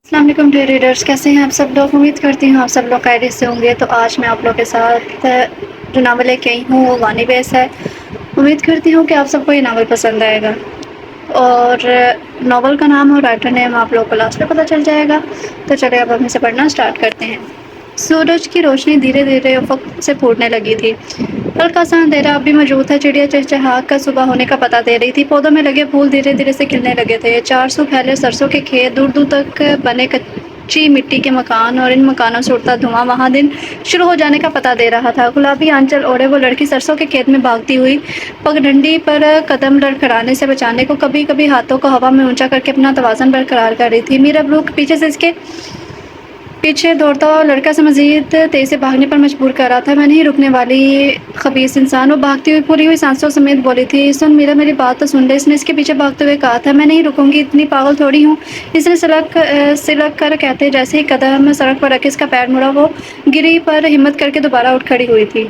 السلام علیکم dear readers, کیسے ہیں آپ سب لوگ؟ امید کرتی ہوں آپ سب لوگ خیریت سے ہوں گے۔ تو آج میں آپ لوگوں کے ساتھ جو ناول لے کے آئی ہوں وہ وانی بیس ہے۔ امید کرتی ہوں کہ آپ سب کو یہ ناول پسند آئے گا، اور ناول کا نام اور رائٹر نیم آپ لوگوں کو لاسٹ میں پتہ چل جائے گا۔ تو چلے اب ہم اسے پڑھنا سٹارٹ کرتے ہیں۔ سورج کی روشنی دھیرے دھیرے افق سے پھوٹنے لگی تھی۔ ہلکا سا اندھیرا اب بھی موجود تھا۔ چڑیا چہچہاہٹ کا صبح ہونے کا پتہ دے رہی تھی۔ پودوں میں لگے پھول دھیرے دھیرے سے کھلنے لگے تھے۔ 400 پھیلے سرسوں کے کھیت، دور دور تک بنے کچی مٹی کے مکان، اور ان مکانوں سے اٹھتا دھواں وہاں دن شروع ہو جانے کا پتہ دے رہا تھا۔ گلابی آنچل اوڑھے وہ لڑکی سرسوں کے کھیت میں بھاگتی ہوئی پگڈنڈی پر قدم لڑکھڑانے سے بچانے کو کبھی کبھی ہاتھوں کو ہوا میں اونچا کر کے اپنا توازن برقرار کر رہی تھی۔ میرا بروک پیچھے سے اس کے پیچھے دوڑتا ہوا لڑکا سے مزید تیز سے بھاگنے پر مجبور کر رہا تھا۔ میں نہیں رکنے والی خبیث انسان، وہ بھاگتی ہوئی پھولی ہوئی سانسوں سمیت بولی تھی۔ سن میرا، میری بات تو سن لے۔ اس نے اس کے پیچھے بھاگتے ہوئے کہا تھا۔ میں نہیں رکوں گی، اتنی پاگل تھوڑی ہوں، اس نے سلک کر کہتے جیسے ہی قدم سڑک پر رکھے اس کا پیر مڑا، وہ گری پر ہمت کر کے دوبارہ اٹھ کھڑی ہوئی تھی۔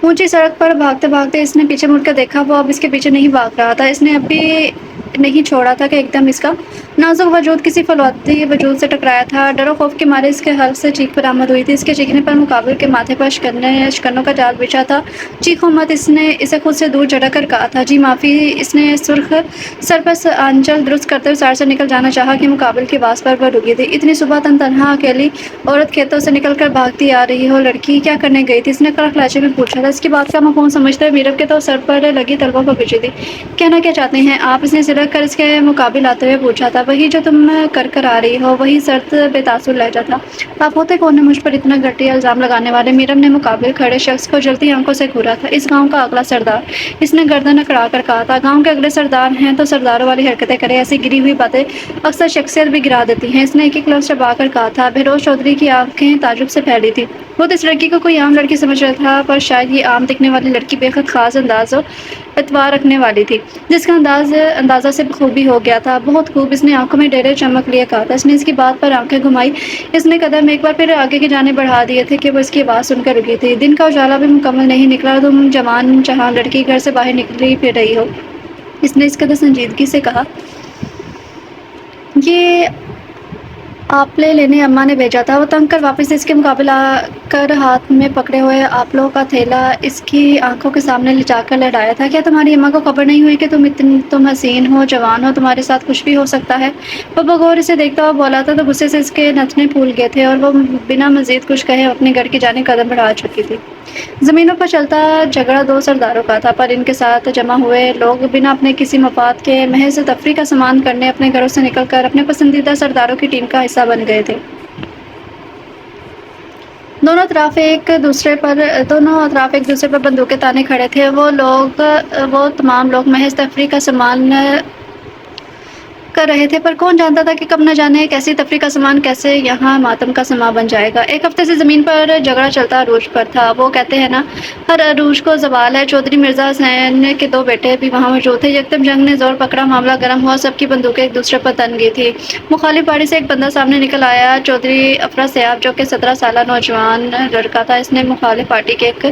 اونچی سڑک پر بھاگتے بھاگتے اس نے پیچھے مڑ کر دیکھا، وہ اب اس کے پیچھے نہیں بھاگ رہا تھا۔ اس نے اب بھی نہیں چھوڑا تھا کہ ایک دم اس کا نازک وجود کسی فولادی وجود سے ٹکرایا تھا۔ ڈر و خوف کے مارے اس کے حلق سے چیخ برآمد ہوئی تھی۔ اس کے چیخنے پر مقابل کے ماتھے پر شکنوں کا جال بچھا تھا۔ چیخو مت، اس نے اسے خود سے دور جھٹک کر کہا تھا۔ جی معافی، اس نے سرخ سر پر آنچل درست کرتے ہوئے سائڈ سے نکل جانا چاہا کہ مقابل کی آواز پر وہ رکی تھی۔ اتنی صبح تنہا اکیلی عورت کھیتوں سے نکل کر بھاگتی آ رہی ہو، لڑکی کیا کرنے گئی تھی؟ اس نے کڑک لہجے میں پوچھا تھا۔ اس کی بات کا مفہوم سمجھتے ہوئے میرب کے تو سر پر لگی تلووں پر بچھی تھی۔ کہنا کیا چاہتے ہیں آپ؟ اس نے سلک کر اس کے مقابل آتے ہوئے پوچھا تھا۔ وہی جو تم کر آ رہی ہو، وہی سرد بے تاثر لہجہ تھا۔ آپ ہوتے کون ہیں مجھ پر اتنا گھٹیا الزام لگانے والے؟ میرب نے مقابل کھڑے شخص کو جلتی آنکھوں سے گھورا تھا۔ اس گاؤں کا اگلا سردار، اس نے گردن اکڑا کر کہا تھا۔ گاؤں کے اگلے سردار ہیں تو سرداروں والی حرکتیں کرے، ایسی گری ہوئی باتیں اکثر شخصیت بھی گرا دیتی ہیں، اس نے ایک لفظ چبا کر کہا تھا۔ بہروز چودھری کی آنکھیں تعجب سے پھیلی تھیں۔ وہ تو اس لڑکی کو کوئی عام لڑکی سمجھ رہا تھا، پر شاید یہ عام دکھنے والی لڑکی بے حد خاص انداز و اعتبار رکھنے والی تھی، جس کا اندازہ سے بخوبی ہو گیا تھا۔ بہت خوب، اس نے آنکھوں میں ڈیرے چمک لیے کہا تھا۔ اس نے اس کی بات پر آنکھیں گھمائی۔ اس نے قدم ایک بار پھر آگے کی جانب بڑھا دیے تھے کہ وہ اس کی آواز سن کر رکی تھی۔ دن کا اجالا بھی مکمل نہیں نکلا، تم جوان جہاں لڑکی گھر سے باہر نکلی پھر رہی ہو، اس نے اس قدر سنجیدگی سے کہا۔ یہ آپ لے لینے اماں نے بھیجا تھا۔ وہ تنگ کر واپس اس کے مقابل آ کر ہاتھ میں پکڑے ہوئے آپلوں کا تھیلا اس کی آنکھوں کے سامنے لے جا کر لہرایا تھا۔ کیا تمہاری اماں کو خبر نہیں ہوئی کہ تم حسین ہو، جوان ہو، تمہارے ساتھ کچھ بھی ہو سکتا ہے؟ وہ بغور اسے دیکھتا ہوا بولا تھا تو غصے سے اس کے نتنے پھول گئے تھے، اور وہ بنا مزید کچھ کہے اپنے گھر کی جانب قدم بڑھا چکی تھی۔ زمینوں پر چلتا جھگڑا دو سرداروں کا تھا، پر ان کے ساتھ جمع ہوئے لوگ بنا اپنے کسی مفاد کے محض تفریح کا سامان کرنے اپنے گھروں سے نکل کر اپنے پسندیدہ سرداروں کی ٹیم کا حصہ بن گئے تھے۔ دونوں اطراف ایک دوسرے پر بندوقیں تانے کھڑے تھے۔ وہ تمام لوگ محض تفریح کا سامان کر رہے تھے، پر کون جانتا تھا کہ کب نہ جانے کیسی تفریح کا سامان کیسے یہاں ماتم کا سماں بن جائے گا۔ ایک ہفتے سے زمین پر جھگڑا چلتا عروج پر تھا۔ وہ کہتے ہیں نا، ہر عروج کو زوال ہے۔ چودھری مرزا حسین کے دو بیٹے بھی وہاں موجود تھے۔ یکدم جنگ نے زور پکڑا، معاملہ گرم ہوا، سب کی بندوقیں ایک دوسرے پر تن گئی تھیں۔ مخالف پارٹی سے ایک بندہ سامنے نکل آیا، چودھری افرا سیاب، جو کہ 17 سالہ نوجوان لڑکا تھا۔ اس نے مخالف پارٹی کے ایک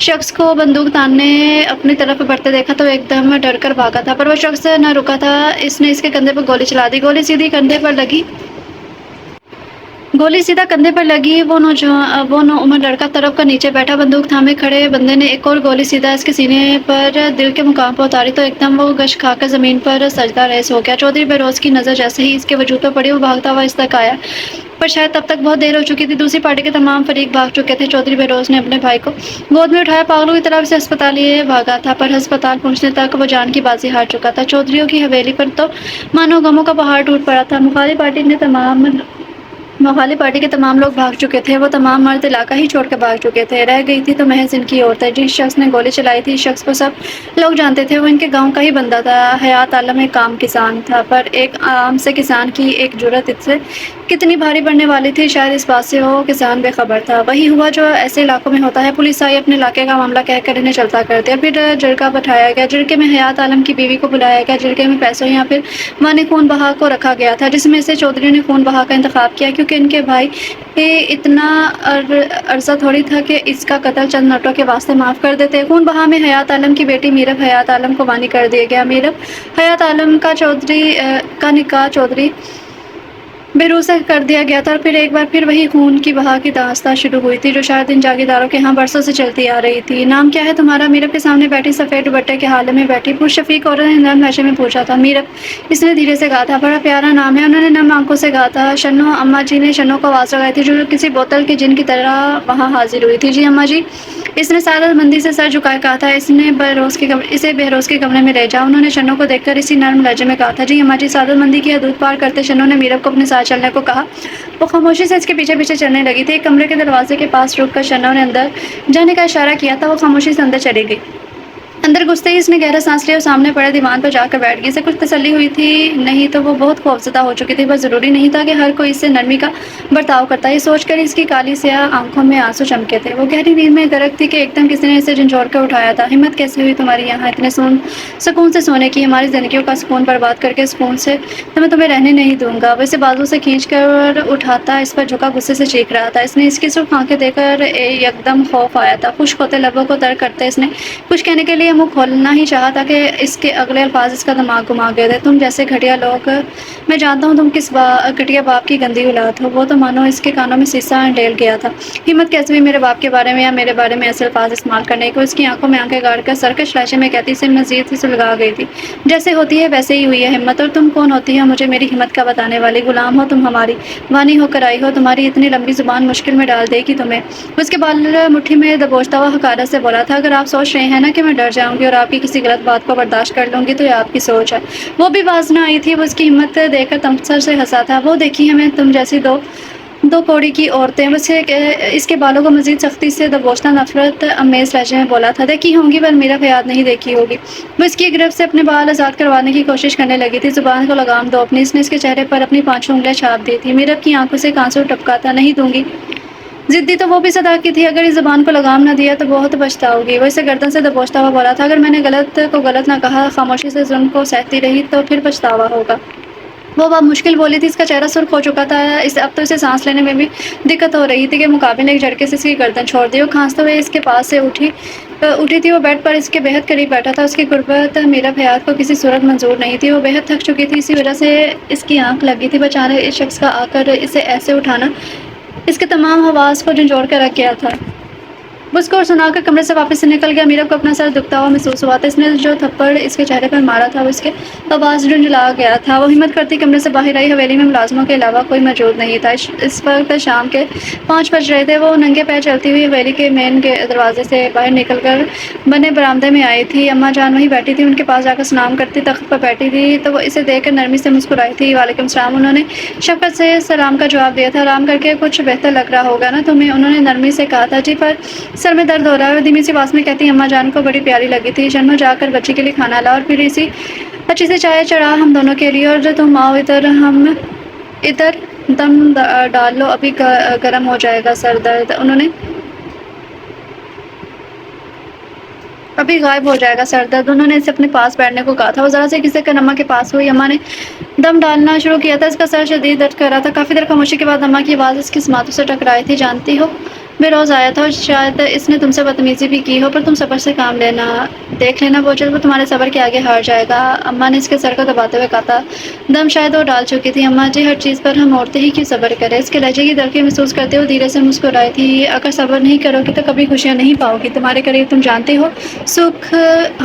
شخص کو بندوق تانے اپنی طرف بڑھتے دیکھا تو ایک دم ڈر کر بھاگا تھا، پر وہ شخص نہ رکا تھا۔ اس نے اس کے کندھے پر گولی چلا دی۔ گولی سیدھا کندھے پر لگی۔ وہ نوعمر لڑکا تڑپ کر نیچے بیٹھا۔ بندوق تھامے کھڑے بندے نے ایک اور گولی سیدھا اس کے سینے پر دل کے مقام پر اتاری تو ایک دم وہ غش کھا کر زمین پر سجدہ ریز ہو گیا۔ چودھری بہروز کی نظر جیسے ہی اس کے وجود پر پڑی، وہ بھاگتا ہوا اس تک آیا، پر شاید تب تک بہت دیر ہو چکی تھی۔ دوسری پارٹی کے تمام فریق بھاگ چکے تھے۔ چودھری بہروز نے اپنے بھائی کو گود میں اٹھایا، پاگلوں کی طرح اسے ہسپتال لیے بھاگا تھا، پر ہسپتال پہنچنے تک وہ جان کی بازی ہار چکا تھا۔ چودھریوں کی حویلی پر تو مانو غموں کا پہاڑ ٹوٹ پڑا تھا۔ مخالف پارٹی کے تمام لوگ بھاگ چکے تھے۔ وہ تمام مرد علاقہ ہی چھوڑ کر بھاگ چکے تھے، رہ گئی تھی تو محض ان کی عورتیں۔ جس شخص نے گولی چلائی تھی، اس شخص کو سب لوگ جانتے تھے۔ وہ ان کے گاؤں کا ہی بندہ تھا، حیات عالم ایک عام کسان تھا، پر ایک عام سے کسان کی ایک جرأت اس سے کتنی بھاری پڑنے والی تھی، شاید اس بات سے وہ کسان بے خبر تھا۔ وہی ہوا جو ایسے علاقوں میں ہوتا ہے۔ پولیس آئی، اپنے علاقے کا معاملہ کہہ کر انہیں چلتا کر دیا، پھر جرگہ بٹھایا گیا۔ جرگے میں حیات عالم کی بیوی کو بلایا گیا۔ جرگے میں پیسوں یا پھر مانی خون بہا کو رکھا گیا تھا، جس میں سے چودھری نے خون بہا کا انتخاب کیا، کیونکہ کیونکہ ان کے بھائی اتنا عرصہ تھوڑی تھا کہ اس کا قتل چند نوٹوں کے واسطے معاف کر دیتے۔ خون بہا میں حیات عالم کی بیٹی میرب حیات عالم کو بانی کر دیا گیا۔ میرب حیات عالم کا نکاح چودھری بہروز سے کر دیا گیا تھا، اور پھر ایک بار پھر وہی خون کی بہا کی داستان شروع ہوئی تھی جو شاید ان جاگیرداروں کے ہاں برسوں سے چلتی آ رہی تھی۔ نام کیا ہے تمہارا؟ میرب کے سامنے بیٹھی سفید دوپٹے کے حالے میں بیٹھی پرشفیق عورت نے نرم لہجے میں پوچھا تھا۔ میرب، اس نے دھیرے سے کہا تھا۔ بڑا پیارا نام ہے، انہوں نے نم آنکھوں سے کہا تھا۔ شنو، اماں جی نے شنو کو آواز لگائی تھی جو کسی بوتل کے جن کی طرح وہاں حاضر ہوئی تھی۔ جی اماں جی، اس نے سعادت مندی سے سر جھکائے کہا تھا۔ اسے بہروز کے کمرے میں لے جاؤ، انہوں نے شنو کو دیکھ کر اسی نرم لہجے میں کہا تھا۔ جی اماں جی۔ سعادت مندی کی حدود پار کرتے شنو نے میرب کو اپنے ساتھ چلنے کو کہا۔ وہ خاموشی سے اس کے پیچھے پیچھے چلنے لگی تھی۔ ایک کمرے کے دروازے کے پاس رک کر شنو نے اندر جانے کا اشارہ کیا تھا۔ وہ خاموشی سے اندر چلی گئی۔ اندر گھستے ہی اس نے گہرا سانس لیا اور سامنے پڑے دیوان پر جا کر بیٹھ گئی۔ اسے کچھ تسلی ہوئی تھی نہیں تو وہ بہت خوفزدہ ہو چکی تھی، بس ضروری نہیں تھا کہ ہر کوئی اس سے نرمی کا برتاؤ کرتا۔ یہ سوچ کر اس کی کالی سیاہ آنکھوں میں آنسو چمکے تھے۔ وہ گہری نیند میں غرق تھی کہ ایک دم کسی نے اسے جھنجھوڑ کر اٹھایا تھا۔ ہمت کیسے ہوئی تمہاری یہاں اتنے سکون سے سونے کی؟ ہماری زندگیوں کا سکون برباد کر کے سکون سے میں تمہیں رہنے نہیں دوں گا۔ وہ اسے بازو سے کھینچ کر اٹھاتا اس پر جھکا غصے سے چیخ رہا تھا۔ اس نے اس کی سرخ آنکھیں دیکھ کر یکدم خوف آیا تھا۔ خشک ہوتے لبوں کو تر کرتے اس نے کچھ کہنے کے لیے منہ کھولنا ہی چاہا تھا کہ اس کے اگلے الفاظ اس کا دماغ گھما گئے تھے۔ تم جیسے گھٹیا لوگ، میں جانتا ہوں تم کس گھٹیا باپ کی گندی اولاد ہو۔ وہ تو مانو اس کے کانوں میں سیسا ڈیل گیا تھا۔ ہمت کیسے ہوئی میرے باپ کے بارے میں یا میرے بارے میں ایسے الفاظ استعمال کرنے کو؟ اس کی آنکھوں میں آنکھیں گاڑ کر سرکش لہجے میں کہتی سے مزید ہی سلگا گئی تھی۔ جیسے ہوتی ہے ویسے ہی ہوئی ہے ہمت، اور تم کون ہوتی ہو مجھے میری ہمت کا بتانے والی؟ غلام ہو تم ہماری، وانی ہو کر آئی ہو، تمہاری اتنی لمبی زبان مشکل میں ڈال دے گی تمہیں۔ اس کے بال مٹھی میں دبوچتا ہوا حقارت سے بولا تھا۔ اگر آپ سوچ رہے ہیں نا کہ میں ڈر جاؤں گی اور آپ کی کسی غلط بات کو برداشت کر لوں گی تو یہ آپ کی سوچ ہے۔ وہ بھی باز نہ آئی تھی۔ وہ اس کی ہمت دیکھ کر تمسخر سے ہنسا تھا۔ وہ دیکھی ہمیں تم جیسی دو کوڑی کی عورتیں، اس کے بالوں کو مزید سختی سے دبوچتا نفرت امیز لہجے میں بولا تھا۔ دیکھی ہوں گی پر میرا حیات نہیں دیکھی ہوگی۔ وہ اس کی گرفت سے اپنے بال آزاد کروانے کی کوشش کرنے لگی تھی۔ زبان کو لگام دو اپنی، اس نے اس کے چہرے پر اپنی 5 انگلیاں چھاپ دی تھی۔ میرب کی آنکھوں سے ایک آنسو ٹپکا تھا۔ نہیں دوں گی۔ ضدی تو وہ بھی صدا کی تھی۔ اگر اس زبان کو لگام نہ دیا تو بہت پچھتاؤ گی۔ وہ اسے گردن سے دبوچتا ہوا بولا تھا۔ اگر میں نے غلط کو غلط نہ کہا، خاموشی سے ظلم کو سہتی رہی تو پھر پچھتاوا ہوگا۔ وہ بات مشکل بولی تھی۔ اس کا چہرہ سرخ ہو چکا تھا۔ اب تو اسے سانس لینے میں بھی دقت ہو رہی تھی کہ مقابل نے ایک جھٹکے سے اس کی گردن چھوڑ دی۔ وہ کھانستے ہوئے اس کے پاس سے اٹھی تھی۔ وہ بیڈ پر اس کے بہت قریب بیٹھا تھا۔ اس کی قربت میرب حیات کو کسی صورت منظور نہیں تھی۔ وہ بہت تھک چکی تھی، اسی وجہ سے اس کی آنکھ لگی تھی۔ اچانک اس شخص کا آ کر اسے ایسے اٹھانا اس کے تمام حواس کو جھنجھوڑ کر رکھ گیا تھا۔ وہ اس کو سنا کر کمرے سے واپس سے نکل گیا۔ میرب کو اپنا سر دکھتا ہوا محسوس ہوا تھا۔ اس نے جو تھپڑ اس کے چہرے پر مارا تھا وہ اس کے آواز جھنجھلا گیا تھا۔ وہ ہمت کرتی کمرے سے باہر آئی۔ حویلی میں ملازموں کے علاوہ کوئی موجود نہیں تھا۔ اس وقت شام کے 5 بج رہے تھے۔ وہ ننگے پیر چلتی ہوئی حویلی کے مین دروازے سے باہر نکل کر بنے برآمدے میں آئی تھی۔ اماں جان وہیں بیٹھی تھی۔ ان کے پاس جا کر سلام کرتی تخت پر بیٹھی تھی تو وہ اسے دیکھ کر نرمی سے مسکرائی تھی۔ وعلیکم السلام۔ انہوں نے شفقت سے سلام کا جواب دیا تھا۔ آرام کر کے کچھ بہتر لگ رہا ہوگا نا تمہیں؟ انہوں نے نرمی سے کہا تھا۔ جی، پر سر میں درد ہو رہا ہے۔ وہ دھیمی سی آواز میں کہتی اماں جان کو بڑی پیاری لگی تھی۔ شنو، جا کر بچی کے لیے کھانا لا اور پھر اچھی سی چائے چڑھا ہم دونوں کے لیے، اور تم آؤ ادھر، ہم ادھر دم ڈال لو، ابھی گرم ہو جائے گا سر درد۔ انہوں نے ابھی غائب ہو جائے گا سر درد۔ انہوں نے اسے اپنے پاس بیٹھنے کو کہا تھا۔ وہ ذرا سے کسی کر اماں کے پاس ہوئی۔ اماں نے دم ڈالنا شروع کیا تھا۔ اس کا سر شدید درد کر رہا تھا۔ کافی دیر خاموشی کے بعد اماں کی آواز اس کی سماعتوں سے ٹکرائی تھی۔ جانتی ہو، بہروز آیا تھا اور شاید اس نے تم سے بدتمیزی بھی کی ہو، پر تم صبر سے کام لینا، دیکھ لینا وہ جلد وہ تمہارے صبر کے آگے ہار جائے گا۔ اماں نے اس کے سر کو دباتے ہوئے کہا تھا۔ دم شاید وہ ڈال چکی تھی۔ اماں جی، ہر چیز پر ہم عورتیں ہی کیوں صبر کریں؟ اس کے لہجے کی دلکی محسوس کرتے ہوئے دھیرے سے مسکرائی تھی۔ اگر صبر نہیں کرو گی تو کبھی خوشیاں نہیں پاؤ گی۔ تمہارے قریب تم جانتی ہو، سکھ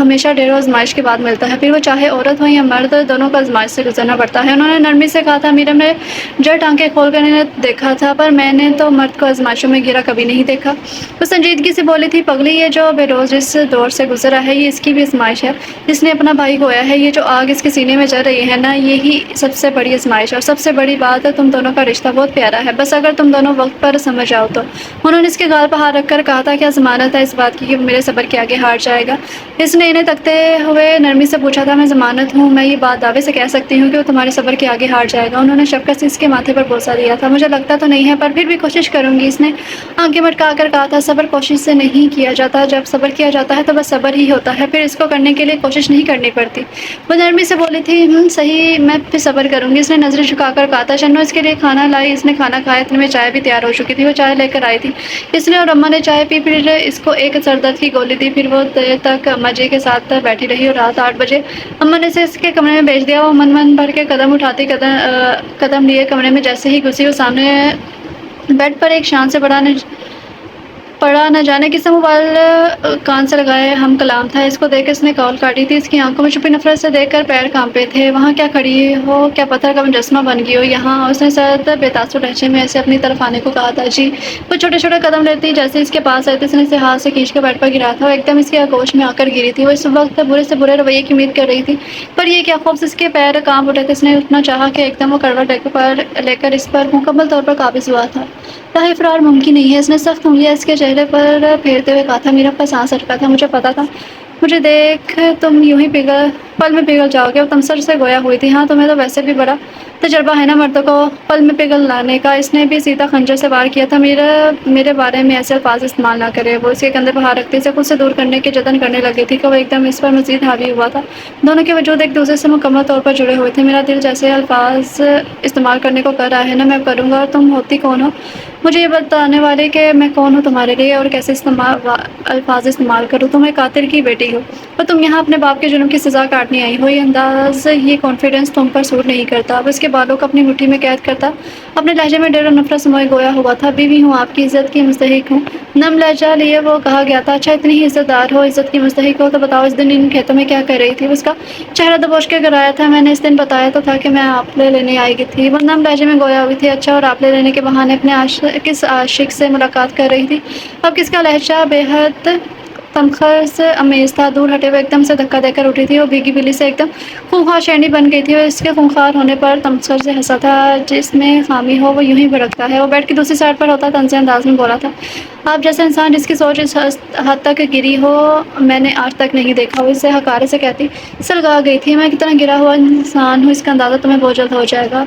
ہمیشہ ڈھیروں آزمائش کے بعد ملتا ہے، پھر وہ چاہے عورت ہو یا مرد، دونوں کو آزمائش سے گزرنا پڑتا ہے۔ انہوں نے نرمی سے کہا تھا۔ میرب نے جٹ آنکھیں کھول کر انہیں دیکھا تھا، پر میں نے تو مرد کو آزمائشوں میں گرا کبھی نہیں دیکھا۔ وہ سنجیدگی سے بولی تھی۔ پگلی، یہ جو بہروز اس دور سے گزر رہا ہے یہ اس کی بھی آزمائش ہے۔ اس نے اپنا بھائی کھویا ہے۔ یہ جو آگ اس کے سینے میں جل رہی ہے نا، یہی سب سے بڑی آزمائش ہے، اور سب سے بڑی بات ہے تم دونوں کا رشتہ بہت پیارا ہے، بس اگر تم دونوں وقت پر سمجھ جاؤ تو۔ انہوں نے اس کے گال پر ہاتھ رکھ کر کہا تھا۔ کیا ضمانت ہے اس بات کی کہ وہ میرے صبر کے آگے ہار جائے گا؟ اس نے انہیں تکتے ہوئے نرمی سے پوچھا تھا۔ میں ضمانت ہوں، میں یہ بات دعوے سے کہہ سکتی ہوں کہ وہ تمہارے صبر کے آگے ہار جائے گا۔ انہوں نے شفقت سے اس کے ماتھے پر بوسہ دیا تھا۔ مجھے لگتا تو نہیں ہے، پر پھر بھی کوشش کروں گی۔ اس نے آنکھیں مٹکا کر کہا تھا صبر کوشش سے نہیں کیا جاتا، جب صبر کیا جاتا ہے تو بس صبر ہی ہوتا ہے، پھر اس کو کرنے کے لیے کوشش نہیں کرنی پڑتی۔ وہ نرمی سے بولی تھی صحیح، میں پھر صبر کروں گی۔ اس نے نظریں جھکا کر کہا تھا شنو اس کے لیے کھانا لائی۔ اس نے کھانا کھایا، اتنے میں چائے بھی تیار ہو چکی تھی، وہ چائے لے کر آئی تھی۔ اس نے اور اماں نے چائے پی، پھر اس کو ایک سر درد کی گولی دی، پھر وہ دیر تک اماں جی کے ساتھ بیٹھی رہی اور رات 8 بجے اماں نے اسے اس کے کمرے میں بھیج دیا۔ وہ من بھر کے قدم اٹھاتی قدم لیے کمرے میں جیسے ہی گھسی، وہ سامنے بیڈ پر ایک شان سے پڑا نہ جانے کس سے موبائل کان سے لگائے ہم کلام تھا۔ اس کو دیکھ کے اس نے کال کاٹی تھی۔ اس کی آنکھوں میں چھپی نفرت سے دیکھ کر پیر کانپے تھے۔ وہاں کیا کھڑی ہو، کیا پتھر کا مجسمہ بن گئی ہو یہاں؟ اس نے سرد بے تاثر لہجے میں اسے اپنی طرف آنے کو کہا تھا۔ جی۔ وہ چھوٹے چھوٹے قدم لیتی جیسے اس کے پاس آئی تھی، اس نے اسے ہاتھ سے کھینچ کر بیڈ پر گرا تھا۔ وہ ایک دم اس کے آغوش میں آ کر گری تھی۔ وہ اس وقت برے سے برے رویے کی امید کر رہی تھی، پر یہ کیا خوف، اس کے پیر کانپ اٹھے تھے۔ اس نے اٹھنا چاہا کہ ایک دم وہ کروٹ لے کر اس پر مکمل طور پر قابض ہوا تھا۔ راہ فرار ممکن نہیں ہے۔ اس نے سخت انگلیاں اس کے چہرے پر پھیرتے ہوئے کہا تھا۔ میرا کا سانس اٹکا تھا، مجھے پتا تھا مجھے دیکھ تم یوں ہی پل میں پگھل جاؤ گے۔ وہ تمسر سے گویا ہوئی تھی۔ ہاں تمہیں تو ویسے بھی بڑا تجربہ ہے نا مردوں کو پل میں پگھل لانے کا۔ اس نے بھی سیدھا خنجر سے وار کیا تھا۔ میرے بارے میں ایسے الفاظ استعمال نہ کرے۔ وہ اس کے کندھے پر ہاتھ رکھتے اسے خود سے دور کرنے کے جتن کرنے لگی تھی کہ وہ ایک دم اس پر مزید حاوی ہوا تھا۔ دونوں کے وجود ایک دوسرے سے مکمل طور پر جڑے ہوئے تھے۔ میرا دل جیسے الفاظ استعمال کرنے کو کر رہا ہے نا، میں کروں گا۔ اور تم ہوتی کون ہو مجھے یہ بتانے والی کہ میں کون ہوں تمہارے لیے اور کیسے الفاظ استعمال کروں؟ تم ایک قاتل کی بیٹی ہو اور تم یہاں اپنے باپ کے جرم کی سزا کاٹنے آئی ہو۔ یہ انداز، یہ کانفیڈنس تم پر سوٹ نہیں کرتا۔ وہ اس کے بالوں کو اپنی مٹھی میں قید کرتا اپنے لہجے میں ڈر اور نفرت سموئے گویا ہوا تھا۔ بیوی ہوں، آپ کی عزت کی مستحق ہوں۔ نم لہجہ لیے وہ کہا گیا تھا۔ اچھا، اتنی ہی عزت دار ہو، عزت کی مستحق ہو تو بتاؤ اس دن ان کھیتوں میں کیا کر رہی تھی؟ اس کا چہرہ دبوچ کے گرایا تھا۔ میں نے اس دن بتایا تو تھا کہ میں آپلے لینے آئی تھی۔ وہ نم لہجے میں گویا ہوئی تھی۔ اچھا، اور آپلے لینے کے بہانے اپنے کس عاشق سے ملاقات کر رہی تھی؟ اب کس کا لہجہ بے حد تمخص امیز تھا۔ دور ہٹے ہوئے ایک دم سے دھکا دے کر اٹھی تھی۔ وہ بھیگی بلی سے ایک دم خونخوار شیرنی بن گئی تھی۔ وہ اس کے خونخوار ہونے پر تمسخر سے ہنسا تھا۔ جس میں خامی ہو وہ یوں ہی بھڑکتا ہے۔ وہ بیڈ کی دوسری سائڈ پر ہوتا طنزیہ انداز میں بولا تھا۔ آپ جیسا انسان جس کی سوچ اس حد تک گری ہو میں نے آج تک نہیں دیکھا۔ وہ اسے حقارت سے کہتی سلگا گئی تھی۔ میں کتنا گرا ہوا انسان ہوں اس کا اندازہ تمہیں بہت جلد ہو جائے گا۔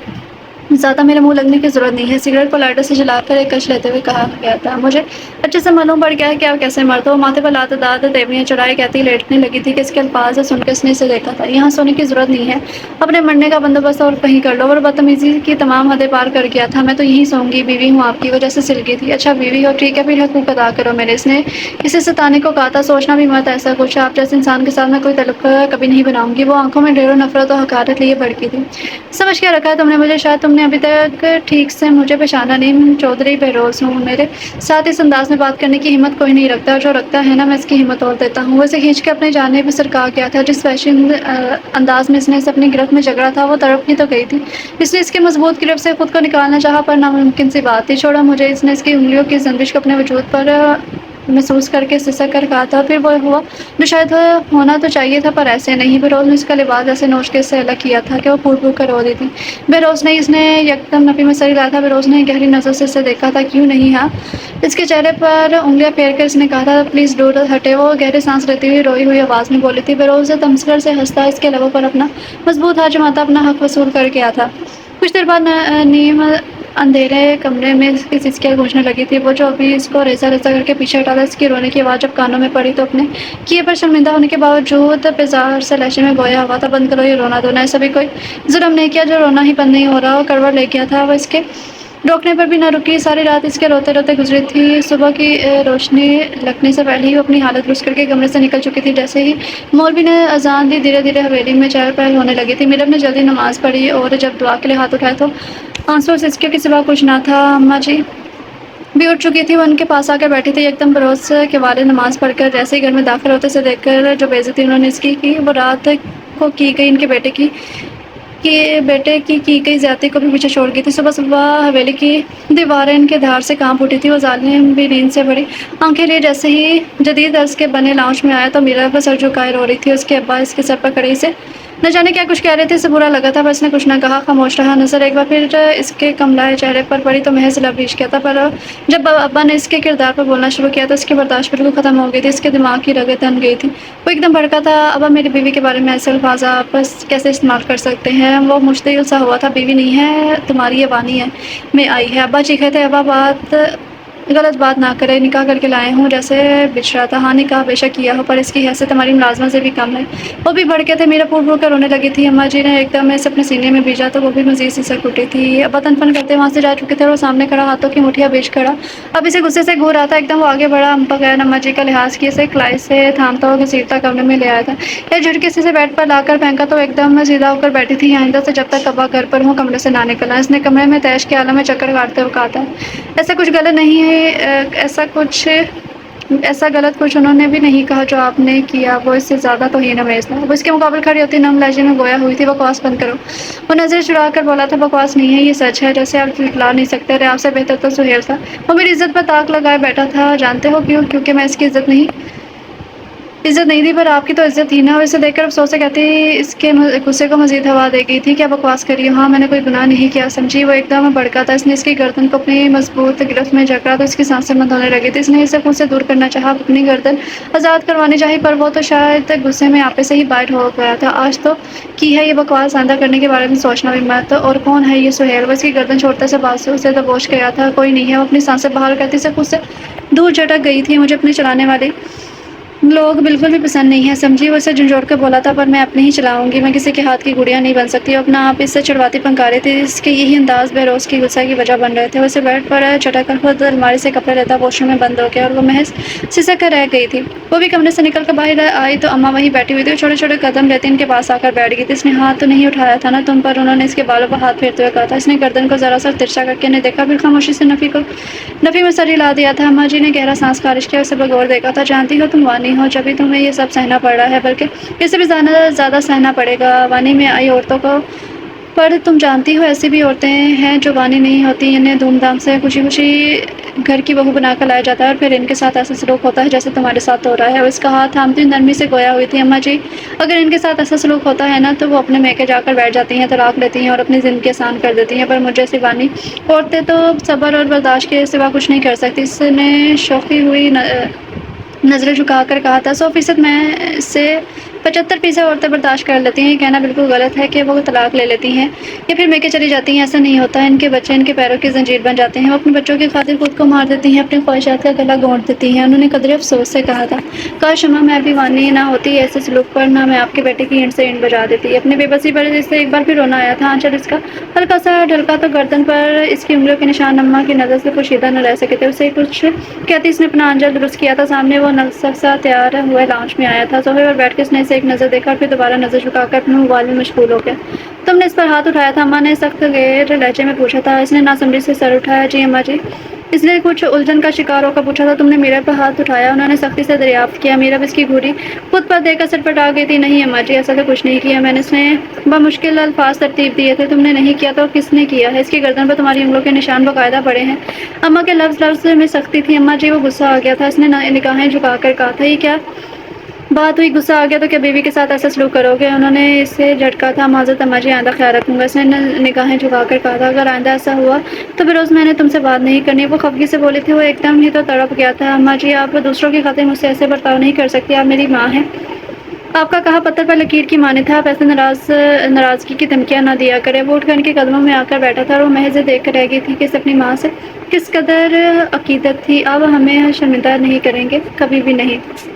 زیادہ میرے منہ لگنے کی ضرورت نہیں ہے۔ سگریٹ کو لائٹر سے جلا کر ایک کش لیتے ہوئے کہا گیا تھا۔ مجھے اچھے سے معلوم پڑ گیا ہے کہ آپ کیسے مرد ہو۔ ماتھے پر لات داد دیویاں چڑھائے کہتی لیٹنے لگی تھی کہ اس کے الفاظ سن کے اس نے اسے دیکھا تھا۔ یہاں سونے کی ضرورت نہیں ہے، اپنے مرنے کا بندوبست اور کہیں کر لو۔ اور بدتمیزی کی تمام حدیں پار کر گیا تھا۔ میں تو یہیں سوؤں گی، بیوی ہوں آپ کی، وجہ سے سلگی تھی۔ اچھا بیوی ہو، ٹھیک ہے، پھر حقوق ادا کرو میرے۔ اس نے اسے ستانے کو کہا تھا۔ سوچنا بھی مت ایسا کچھ، آپ جیسے انسان کے ساتھ میں کوئی تعلق کبھی نہیں بناؤں گی۔ وہ آنکھوں میں ڈر و نفرت اور حقارت لیے بھڑکی تھی۔ سمجھ کیا رکھا ہے تم نے مجھے؟ شاید تم نے ابھی تک ٹھیک سے مجھے پہچانا نہیں۔ میں چودھری بہروز ہوں۔ میرے ساتھ اس انداز میں بات کرنے کی ہمت کوئی نہیں رکھتا، اور جو رکھتا ہے نا میں اس کی ہمت توڑ دیتا ہوں۔ وہ اسے کھینچ کے اپنے جانب سرکا گیا تھا۔ جس وحشی انداز میں اس نے اسے اپنی گرفت میں جکڑا تھا وہ تڑپ ہی تو گئی تھی۔ اس نے اس کے مضبوط گرفت سے خود کو نکالنا چاہا پر ناممکن سی بات تھی۔ چھوڑو مجھے۔ اس نے اس کی انگلیوں کی زنجش کو اپنے وجود پر محسوس کر کے سسک کر کہا تھا۔ پھر وہ ہوا جو شاید ہونا تو چاہیے تھا پر ایسے نہیں۔ بہروز نے اس کا لباس ایسے نوچ کے اس سے الگ کیا تھا کہ وہ پھوٹ پھوٹ کر رو دی تھی۔ بہروز نے اس نے یکدم نفی میں سر ہلایا تھا۔ بہروز نے گہری نظر سے اسے دیکھا تھا۔ کیوں نہیں؟ ہاں، اس کے چہرے پر انگلیاں پھیر کر اس نے کہا تھا پلیز دور ہٹے۔ وہ گہرے سانس لیتی ہوئی روئی ہوئی آواز میں بولی تھی۔ بہروز تمسخر سے ہنستا اس کے لبوں پر اپنا مضبوط ہاتھ جماتا اپنا حق وصول کر گیا تھا۔ کچھ دیر بعد نیم اندھیرے کمرے میں اس کی سسکیاں گونجنے لگی تھی۔ وہ جو ابھی اس کو ریزہ ریزہ کر کے پیچھے ہٹا تھا، اس کی رونے کی آواز جب کانوں میں پڑی تو اپنے کیے پر شرمندہ ہونے کے باوجود بیزار سے لہجے میں گویا ہوا تھا بند کرو یہ رونا دھونا، ایسا بھی کوئی جرم نہیں کیا جو رونا ہی بند نہیں ہو رہا۔ وہ کڑوڑ لے گیا تھا۔ وہ اس کے روکنے پر بھی نہ رکی۔ ساری رات اس کے روتے روتے گزری تھی۔ صبح کی روشنی لگنے سے پہلے ہی وہ اپنی حالت درست کر کے کمرے سے نکل چکی تھی۔ جیسے ہی مولوی نے اذان دی دھیرے دھیرے حویلی میں چہل پہل ہونے لگی تھی۔ میرب نے جلدی نماز پڑھی اور جب دعا کے لیے ہاتھ اٹھائے تو آنسو سسکیوں کے سوا کچھ نہ تھا۔ اماں جی بھی اٹھ چکی تھی۔ وہ ان کے پاس آ کر بیٹھی تھی۔ یکدم بہروز کے والد نماز پڑھ کر جیسے ہی گھر میں داخل ہوتے سے دیکھ کر جو بے عزتی انہوں نے اس کی وہ رات کو کی گئی ان کے بیٹے کی گئی زیادتی کو بھی پیچھے چھوڑ گئی تھی۔ صبح صبح حویلی کی دیواریں ان کے دھار سے کانپ اٹھی تھی۔ وہ ظالم بھی نیند سے بڑی آنکھیں لیے جیسے ہی جدید طرز کے بنے لاؤنج میں آیا تو میرا پر سر جھکائے رو رہی تھی۔ اس کے ابا اس کے سر پر کھڑے سے نہ جانے کیا کچھ کہہ رہے تھے۔ اسے برا لگا تھا پر اس نے کچھ نہ کہا، خاموش رہا۔ نظر ایک بار پھر اس کے کملائے چہرے پر پڑی تو محض لبریز کیا تھا، پر جب ابا نے اس کے کردار پر بولنا شروع کیا تو اس کی برداشت بالکل ختم ہو گئی تھی۔ اس کے دماغ کی رگیں تن گئی تھی۔ وہ ایک دم بھڑکا تھا۔ ابا میری بیوی کے بارے میں ایسے الفاظ آپ کیسے استعمال کر سکتے ہیں؟ وہ مشتعل سا ہوا تھا۔ بیوی نہیں ہے تمہاری، یہ وانی ہے میں آئی ہے۔ ابا چیخے تھے۔ ابا بات غلط بات نہ کرے، نکاح کر کے لائے ہوں جیسے بچھ رہا تھا۔ ہاں نکاح بے شک کیا ہو، پر اس کی حیثیت ہماری ملازمہ سے بھی کم ہے۔ وہ بھی بھڑکے تھے، میرا پھوٹ پھوٹ کر رونے لگی تھی۔ اماں جی نے ایک دم ایسے اپنے سینے میں بھیجا تو وہ بھی مزید سسک اٹھی تھی۔ ابا تن پن کرتے وہاں سے جا چکے تھے اور وہ سامنے کھڑا ہاتھوں کی مٹھیاں بیچ کھڑا اب اسے غصے سے گھور رہا تھا۔ ایک دم وہ آگے بڑھا، بغیر اماں جی کا لحاظ کیے اسے کلائی سے تھامتا ہوا گھسیٹتا کمرے میں لے آیا تھا۔ ایک جھٹکے سے بیڈ پر لا کر پھینکا تو ایک دم سیدھا ہو کر بیٹھی تھی۔ آئندہ سے جب تک ابا گھر پر ہوں کمرے سے نہ نکلنا۔ اس نے کمرے میں تیش کے عالم میں چکر کاٹتے ہوئے کہا تھا۔ ایسا کچھ غلط نہیں ہے، ایسا غلط کچھ انہوں نے بھی نہیں کہا جو آپ نے کیا، وہ اس سے زیادہ توہین آمیز تھا۔ وہ اس کے مقابل کھڑی ہوتی نرم لہجے میں گویا ہوئی تھی، بکواس بند کرو۔ وہ نظریں چڑھا کر بولا تھا، بکواس نہیں ہے، یہ سچ ہے جیسے آپ جھٹلا نہیں سکتے۔ ارے آپ سے بہتر تو سہیل تھا، وہ میری عزت پر طاق لگائے بیٹھا تھا۔ جانتے ہو کیوں؟ کیونکہ میں اس کی عزت نہیں دی، پر آپ کی تو عزت تھی نا۔ اور اسے دیکھ کر افسوس سے کہتی اس کے غصے کو مزید ہوا دے گئی تھی۔ کیا بکواس کر رہی ہو؟ ہاں میں نے کوئی گناہ نہیں کیا سمجھی۔ وہ ایک دم بھڑکا تھا۔ اس نے اس کی گردن کو اپنی مضبوط گرفت میں جکڑا تو اس کی سانسیں بند ہونے لگی تھی۔ اس نے اسے خود سے دور کرنا چاہا، اپنی گردن آزاد کروانی چاہی، پر وہ تو شاید غصے میں آپے سے ہی بائٹ ہو گیا تھا۔ آج تو کی ہے یہ بکواس، آئندہ کرنے کے بارے میں سوچنا بھی مت۔ اور کون ہے یہ سہیل؟ وہ اس کی گردن چھوڑتے سے بازو سے دبوچ گیا تھا۔ کوئی نہیں ہے۔ وہ اپنی سانسیں بحال کرتی سے خود سے دور جھٹک گئی تھی۔ مجھے اپنے چلانے والے لوگ بالکل بھی پسند نہیں ہیں سمجھی، وہ اسے جھنجھوڑ کر بولا تھا، پر میں اپنے ہی چلاؤں گی، میں کسی کے ہاتھ کی گڑیا نہیں بن سکتی۔ وہ اپنا آپ اس سے چڑھواتی پنکاری تھی، اس کے یہی انداز بے روز کی غصہ کی وجہ بن رہے تھے۔ وہ اسے بیڈ پر چٹک کر خود الماری سے کپڑے لیتا واش روم میں بند ہو گیا اور وہ محض سسک کر رہ گئی تھی۔ وہ بھی کمرے سے نکل کر باہر آئی تو اماں وہیں بیٹھی ہوئی تھی۔ وہ چھوٹے چھوٹے قدم لیتی ان کے پاس آ کر بیٹھ گئی تھی۔ اس نے ہاتھ تو نہیں اٹھایا تھا نا تم پر؟ انہوں نے اس کے بالوں پر ہاتھ پھیرتے ہوئے کہا تھا۔ اس نے گردن کو ذرا سا ترچھا کر کے انہیں دیکھا، پھر خاموشی سے نفی میں سر ہلا دیا تھا۔ اماں جی نے گہرا سانس خارج کیا، اسے بغور دیکھا تھا۔ جانتی ہو تم وانی ہو، جبھی تمہیں یہ سب سہنا پڑ رہا ہے، بلکہ اس سے بھی زیادہ سہنا پڑے گا وانی میں آئی عورتوں کو۔ پر تم جانتی ہو ایسی بھی عورتیں ہیں جو وانی نہیں ہوتی، انہیں دھوم دھام سے خوشی خوشی گھر کی بہو بنا کر لایا جاتا ہے اور پھر ان کے ساتھ ایسا سلوک ہوتا ہے جیسے تمہارے ساتھ ہو رہا ہے۔ اور اس کا ہاتھ تھامتی نرمی سے گویا ہوئی تھی۔ اماں جی اگر ان کے ساتھ ایسا سلوک ہوتا ہے نا تو وہ اپنے میکے جا کر بیٹھ جاتی ہیں، طلاق لیتی ہیں اور اپنی زندگی آسان کر دیتی ہیں، پر مجھ جیسی وانی عورتیں تو صبر اور برداشت کے سوا کچھ نہیں کر سکتی۔ اس نے شوخی ہوئی نظریں جھکا کر کہا تھا، 100% میں سے 75% عورتیں برداشت کر لیتی ہیں۔ یہ کہنا بالکل غلط ہے کہ وہ طلاق لے لیتی ہیں یا پھر میکے چلی جاتی ہیں، ایسا نہیں ہوتا ہے۔ ان کے بچے ان کے پیروں کی زنجیر بن جاتے ہیں، وہ اپنے بچوں کی خاطر خود کو مار دیتی ہیں، اپنی خواہشات کا گلا گھونٹ دیتی ہیں۔ انہوں نے قدرے افسوس سے کہا تھا، کاش اماں میں بھی وانی نہ ہوتی ایسے سلوک پر، نہ میں آپ کے بیٹے کی اینٹ سے اینٹ بجا دیتی۔ اپنی بے بسی پر اس سے ایک بار پھر رونا آیا تھا۔ آنچل اس کا ہلکا سا ڈھلکا تو گردن پر اس کی انگلیوں کے نشان اماں کی نظر سے پوشیدہ نہ رہ سکے تھے۔ اسے کچھ کہتی اس نے اپنا آنچل درست کیا تھا۔ سامنے وہ نکسک سا تیار ہوا لاؤنج میں آیا تھا۔ صوفے پر بیٹھ کے اس نے اسے ایک نظر دیکھا اور پھر دوبارہ نظر جھکا کر اپنے موبائل میں مشغول ہو گیا۔ تم نے اس پر ہاتھ اٹھایا تھا؟ اماں نے سخت غیر لہجے میں پوچھا تھا۔ اس نے ناسمجھی سے سر اٹھایا۔ جی اماں جی۔ اس نے کچھ الجھن کا شکار ہو کر پوچھا تھا۔ تم نے میرر پر ہاتھ اٹھایا؟ انہوں نے سختی سے دریافت کیا۔ میرب اس کی گھڑی خود پر دے کر سٹپٹا گئی تھی۔ نہیں اماں جی، ایسا تو کچھ نہیں کیا میں نے، اس نے بمشکل الفاظ ترتیب دیے تھے۔ تم نے نہیں کیا تو کس نے کیا ہے؟ اس کی گردن پر تمہاری انگلیوں کے نشان باقاعدہ پڑے ہیں۔ اماں کے لفظ میں سختی تھی۔ اماں جی وہ غصہ آ گیا تھا۔ اس نے نگاہیں جھکا کر کہا تھا، یہ کیا بات ہوئی؟ غصہ آ گیا تو کیا بیوی کے ساتھ ایسا سلوک کرو گے؟ انہوں نے اسے جھٹکا تھا۔ معذرت اماں جی، آئندہ خیال رکھوں گا۔ اس نے نگاہیں جھکا کر کہا تھا، اگر آئندہ ایسا ہوا تو پھر روز میں نے تم سے بات نہیں کرنی۔ وہ خفگی سے بولی تھی۔ وہ ایک دم ہی تو تڑپ گیا تھا۔ اماں جی آپ دوسروں کی خاطر مجھ سے ایسے برتاؤ نہیں کر سکتی، آپ میری ماں ہیں۔ آپ کا کہا پتھر پر لکیر کی مانند تھا، آپ ایسے ناراضگی کی دھمکیاں نہ دیا کریں۔ وہ اٹھ کر ان کے قدموں میں آ کر بیٹھا تھا اور وہ محض یہ دیکھ کر رہ گئی تھی کہ اسے اپنی ماں سے کس قدر عقیدت تھی۔ اب ہمیں شرمندہ نہیں کریں گے، کبھی بھی نہیں۔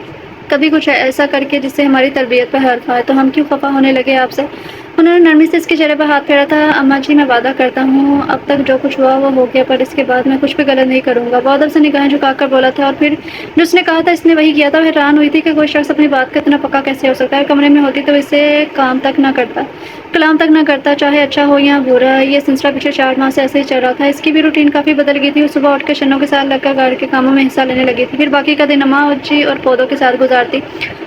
کبھی کچھ ایسا کر کے جس سے ہماری تربیت پر حرف آئے تو ہم کیوں خفا ہونے لگے آپ سے؟ انہوں نے نرمی سے اس کے چہرے پر ہاتھ پھیرا تھا۔ اماں جی میں وعدہ کرتا ہوں اب تک جو کچھ ہوا وہ ہو گیا، پر اس کے بعد میں کچھ بھی غلط نہیں کروں گا۔ وہ ادب سے نگاہیں جھکا کر بولا تھا، اور پھر جو اس نے کہا تھا اس نے وہی کیا تھا۔ وہ حیران ہوئی تھی کہ کوئی شخص اپنی بات کا اتنا پکا کیسے ہو سکتا ہے۔ کمرے میں ہوتی تو اسے کلام تک نہ کرتا، چاہے اچھا ہو یا برا۔ یہ سلسلہ پچھلے 4 ماہ سے ایسے ہی چل رہا تھا۔ اس کی بھی روٹین کافی بدل گئی تھی۔ وہ صبح اٹھ کے شنوں کے ساتھ لگ کر گھر کے کاموں میں حصہ لینے لگی تھی، پھر باقی کا دن اماں جی اور پودوں کے ساتھ گزارتی،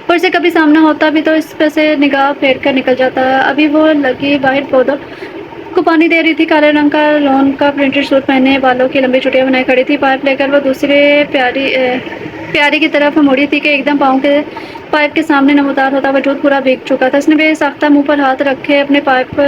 اور اسے کبھی سامنا ہوتا بھی تو اس پہ سے نگاہ پھیر کر نکل جاتا۔ ابھی وہ لگی باہر پودوں کو پانی دے رہی تھی۔ کالے رنگ کا لون کا پرنٹڈ سوٹ پہنے، بالوں کی لمبی چٹیاں بنائے کھڑی تھی۔ پائپ لے کر وہ دوسرے پیاری کی طرف مڑی تھی کہ ایک دم پاؤں کے پائپ کے سامنے نمودار ہوتا وجود پورا بھیگ چکا تھا۔ اس نے بے ساختہ منہ پر ہاتھ رکھے اپنے پائپ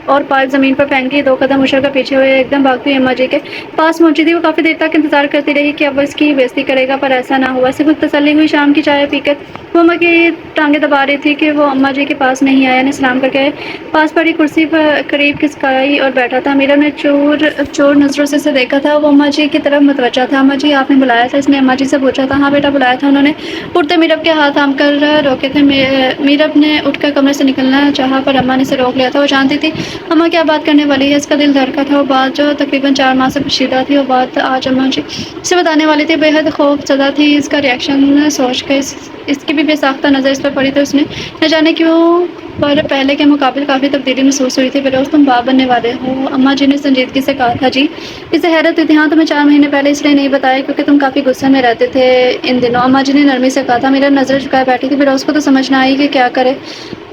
اور پائپ زمین پر پھینک دی، 2 قدم اچھل کر پیچھے ہوئے ایک دم بھاگتی ہوئی اماں جی کے پاس پہنچی تھی۔ وہ کافی دیر تک انتظار کرتی رہی کہ اب وہ اس کی بےعزتی کرے گا، پر ایسا نہ ہوا۔ صرف تسلی ہوئی شام کی چائے پی کر وہ اماں کی ٹانگیں دبا رہی تھی کہ وہ اماں جی کے پاس نہیں آیا، انہیں سلام کر کے پاس پڑی کرسی پر قریب کھسکائی اور بیٹھا تھا۔ میرا نے چور نظروں سے اسے دیکھا تھا، وہ اماں جی کی طرف متوجہ تھا۔ اماں جی آپ نے بلایا تھا؟ اس نے اماں جی سے پوچھا تھا۔ ہاں بیٹا بلایا تھا، انہوں نے اٹھتے میرب کے ہاتھ تھام کر روکے تھے۔ میرب نے اٹھ کر کمرے سے نکلنا چاہا پر اماں نے اسے روک لیا تھا۔ وہ جانتی تھی اماں کیا بات کرنے والی ہے، اس کا دل دھڑکا تھا۔ وہ بات جو تقریباً 4 ماہ سے پوشیدہ تھی، وہ بات آج اماں جی سے بتانے والی تھی۔ بے حد خوف زدہ تھی، اس کا ریئیکشن سوچ کے اس کی بھی بے ساختہ نظر اس پر پڑی تو اس نے نہ جانے کیوں پر پہلے کے مقابل کافی تبدیلی محسوس ہوئی تھی۔ فیروز تم باپ بننے والے ہو، اماں جی نے سنجیدگی سے کہا تھا۔ جی؟ اسے حیرت ہوئی تھی۔ ہاں تمہیں 4 مہینے پہلے اس لیے نہیں بتایا کیونکہ تم کافی غصے میں رہتے تھے ان دنوں، اماں جی نے نرمی سے کہا تھا۔ میرا نظر جھکائے بیٹھی تھی، فیروز کو تو سمجھ نہ آئی کہ کیا کرے،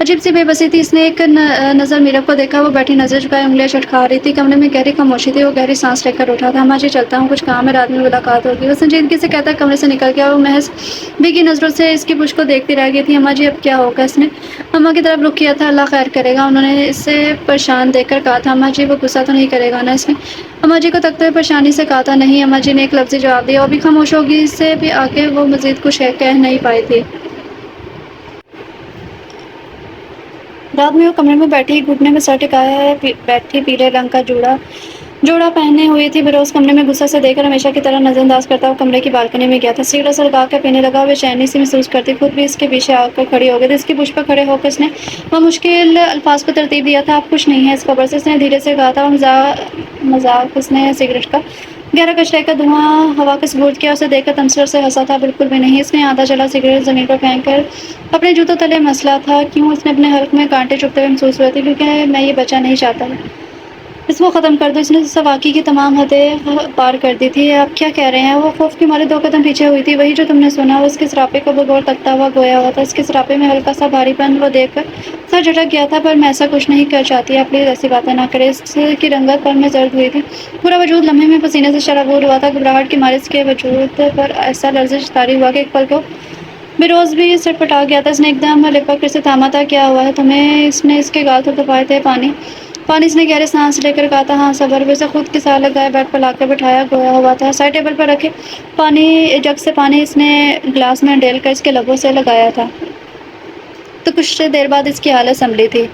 عجیب سی بے بسی تھی۔ اس نے ایک نظر میرب کو دیکھا، وہ بیٹھی نظر جھکائے انگلیاں چٹکا رہی تھی۔ کمرے میں گہری خاموشی تھی۔ وہ گہری سانس لے کر اٹھا تھا۔ اماں جی چلتا ہوں، کچھ کام ہے، رات میں ملاقات ہوگی، وہ سنجیدگی سے کہتا کمرے سے نکل گیا۔ وہ محض بھیگی نظروں سے اس کی پشت کو دیکھتی رہ گئی تھی۔ اماں جی اب کیا ہوگا؟ اس نے اماں کی طرف رخ کیا تھا۔ اللہ خیر کرے گا، انہوں نے اسے پریشان دیکھ کر کہا تھا۔ اماں جی وہ غصہ تو نہیں کرے گا نا؟ اس نے اماں جی کو تکتے ہوئے پریشانی سے کہا تھا۔ نہیں، اماں جی نے ایک لفظی جواب دیا۔ وہ بھی خاموش ہوگی، اس سے بھی آگے وہ مزید کچھ کہہ نہیں پائی تھی۔ رات میں وہ کمرے میں بیٹھی گھٹنے میں سر ٹکائے بیٹھی، پیلے رنگ کا جوڑا پہنے ہوئی تھی۔ فیروز کمرے میں غصہ سے دیکھ کر ہمیشہ کی طرح نظر انداز کرتا وہ کمرے کی بالکنی میں گیا تھا۔ سگریٹ سلگا کر پینے لگا، وہ بے چینی سی محسوس کرتی خود بھی اس کے پیچھے آ کر کھڑی ہو گئی تھی۔ اس کی پشت پر کھڑے ہو کر اس نے وہ مشکل الفاظ کو ترتیب دیا تھا۔ اب کچھ نہیں ہے اس خبر سے، اس نے دھیرے سے کہا تھا۔ وہ مذاق اس نے سگریٹ کا گہرا کچرے کا دھواں ہوا کا سپرد کیا، اسے دیکھ کر تمسخر سے ہنسا تھا۔ بالکل بھی نہیں، اس نے آدھا جلا سگریٹ زمین پر پھینک کر اپنے جوتوں تلے مسلا تھا۔ کیوں؟ اس نے اپنے حلق میں کانٹے چبھتے ہوئے محسوس ہوئے تھے۔ کیونکہ میں یہ بچہ نہیں چاہتا، اس کو ختم کر دو۔ اس نے سواکی کی تمام حدیں پار کر دی تھی۔ آپ کیا کہہ رہے ہیں؟ وہ خوف کے مارے 2 قدم پیچھے ہوئی تھی۔ وہی جو تم نے سنا۔ وہ اس کے سراپے کو بغور تکتا ہوا گویا ہوا تھا۔ اس کے سراپے میں ہلکا سا بھاری پن وہ دیکھ کر سر جھٹک گیا تھا۔ پر میں ایسا کچھ نہیں کر چاہتی، آپ پلیز ایسی باتیں نہ کریں۔ اس کی رنگت پل میں زرد ہوئی تھی، پورا وجود لمحے میں پسینے سے شرابور ہوا تھا۔ گھبراہٹ کے مارے اس کے وجود پر ایسا لرزش طاری ہوا کہ ایک پل کو فیروز بھی سٹپٹا گیا تھا۔ اس نے ایک دم لپک کر اسے تھاما تھا۔ کیا ہوا ہے تمہیں؟ اس نے اس کے گال تھپتھپائے تھے۔ پانی اس نے گہرے سانس لے کر کہا تھا۔ ہاں صبر۔ وہ اسے خود کے ساتھ لگائے بیڈ پر لا کر بٹھایا گویا ہوا تھا۔ سائڈ ٹیبل پر رکھے جگ سے پانی اس نے گلاس میں ڈیل کر اس کے لبوں سے لگایا تھا تو کچھ دیر بعد اس کی حالت سنبھلی تھی۔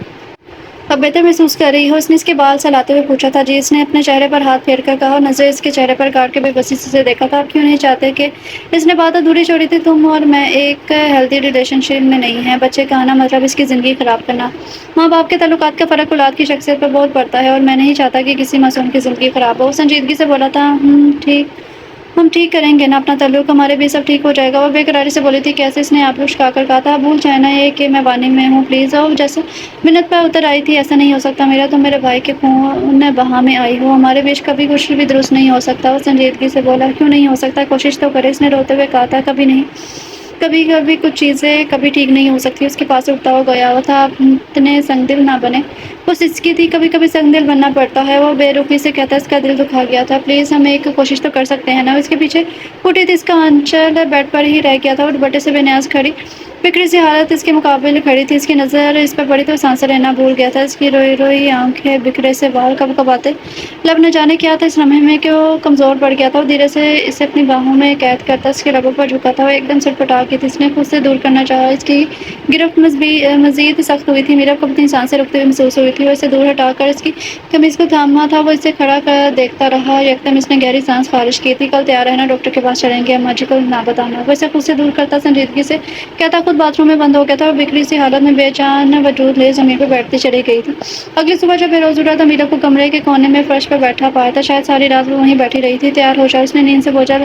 اب بہتر محسوس کر رہی ہو؟ اس نے اس کے بال سہلاتے ہوئے پوچھا تھا۔ جی، اس نے اپنے چہرے پر ہاتھ پھیر کر کہا اور نظریں اس کے چہرے پر گاڑ کے بے بسی سے اسے دیکھا تھا۔ آپ کیوں نہیں چاہتے کہ اس نے بات ادھوری چھوڑی تھی۔ تم اور میں ایک ہیلتھی ریلیشن شپ میں نہیں ہیں۔ بچے کا آنا مطلب اس کی زندگی خراب کرنا۔ ماں باپ کے تعلقات کا فرق اولاد کی شخصیت پر بہت پڑتا ہے، اور میں نہیں چاہتا کہ کسی معصوم کی زندگی خراب ہو۔ وہ سنجیدگی سے بولا تھا۔ ہم ٹھیک کریں گے نا اپنا تعلق، ہمارے بھی سب ٹھیک ہو جائے گا۔ وہ بے قراری سے بولی تھی۔ کیسے؟ اس نے آنکھ لچکا کر کہا تھا۔ بھول جائے نا یہ کہ میں وانی میں ہوں، پلیز۔ اور جیسے منت پہ اتر آئی تھی۔ ایسا نہیں ہو سکتا میرا، تم میرے بھائی کے خون بہا میں آئی ہو، ہمارے بیچ کبھی کچھ بھی درست نہیں ہو سکتا۔ وہ سنجیدگی سے بولا۔ کیوں نہیں ہو سکتا؟ کوشش تو کرے۔ اس نے روتے ہوئے کہا تھا۔ کبھی نہیں، کبھی کچھ چیزیں کبھی ٹھیک نہیں ہو سکتی۔ اس کے پاس اٹھتا ہوا گیا ہوا تھا۔ آپ اتنے سنگ دل نہ بنے۔ وہ سسکی تھی۔ کبھی کبھی سنگ دل بننا پڑتا ہے۔ وہ بے رخی سے کہتا۔ اس کا دل دکھا گیا تھا۔ پلیز ہم ایک کوشش تو کر سکتے ہیں نا؟ اس کے پیچھے اٹھی تھی، اس کا آنچل بیڈ پر ہی رہ گیا تھا۔ وہ دوپٹے سے بے نیاز کھڑی بکھری سی حالت اس کے مقابل کھڑی تھی۔ اس کی نظر اس پر پڑی تو سانسیں لینا بھول گیا تھا۔ اس کی روئی روئی آنکھیں، بکھرے سے بال، کبکباتے لب، نہ جانے کیا تھا اس لمحے میں کہ وہ کمزور پڑ گیا تھا۔ وہ دھیرے سے اسے اپنی باہوں میں قید کرتا اس کے لبوں پر جھکا تھا۔ وہ ایک دم سٹپٹا گئی تھی۔ اس نے خود سے دور کرنا چاہا۔ اس کی گرفت مزید سخت ہوئی تھی۔ میرب کو اپنی سانسیں رکتے ہوئے محسوس ہوئی تھی۔ وہ اسے دور ہٹا کر اس کی قمیض کو تھاما تھا۔ وہ اسے کھڑا کر دیکھتا رہا۔ یکدم اس نے گہری سانس خارج کی تھی۔ کل تیار رہنا، ڈاکٹر کے پاس چلیں گے، اماں جی کو نہ بتانا۔ وہ اسے خود سے دور کرتا سنجیدگی سے کہتا، خود باتھ روم میں بند ہو گیا تھا۔ اور بکھری سی حالت میں بے جان وجود لے زمین پر بیٹھتی چلی گئی تھی۔ اگلی صبح جب فیروز اٹھا تو میرب کو کمرے کے کونے میں فرش پر بیٹھا پایا تھا۔ شاید ساری رات وہ وہیں بیٹھی رہی تھی۔ تیار ہو جا، اس نے نیند سے بوجھل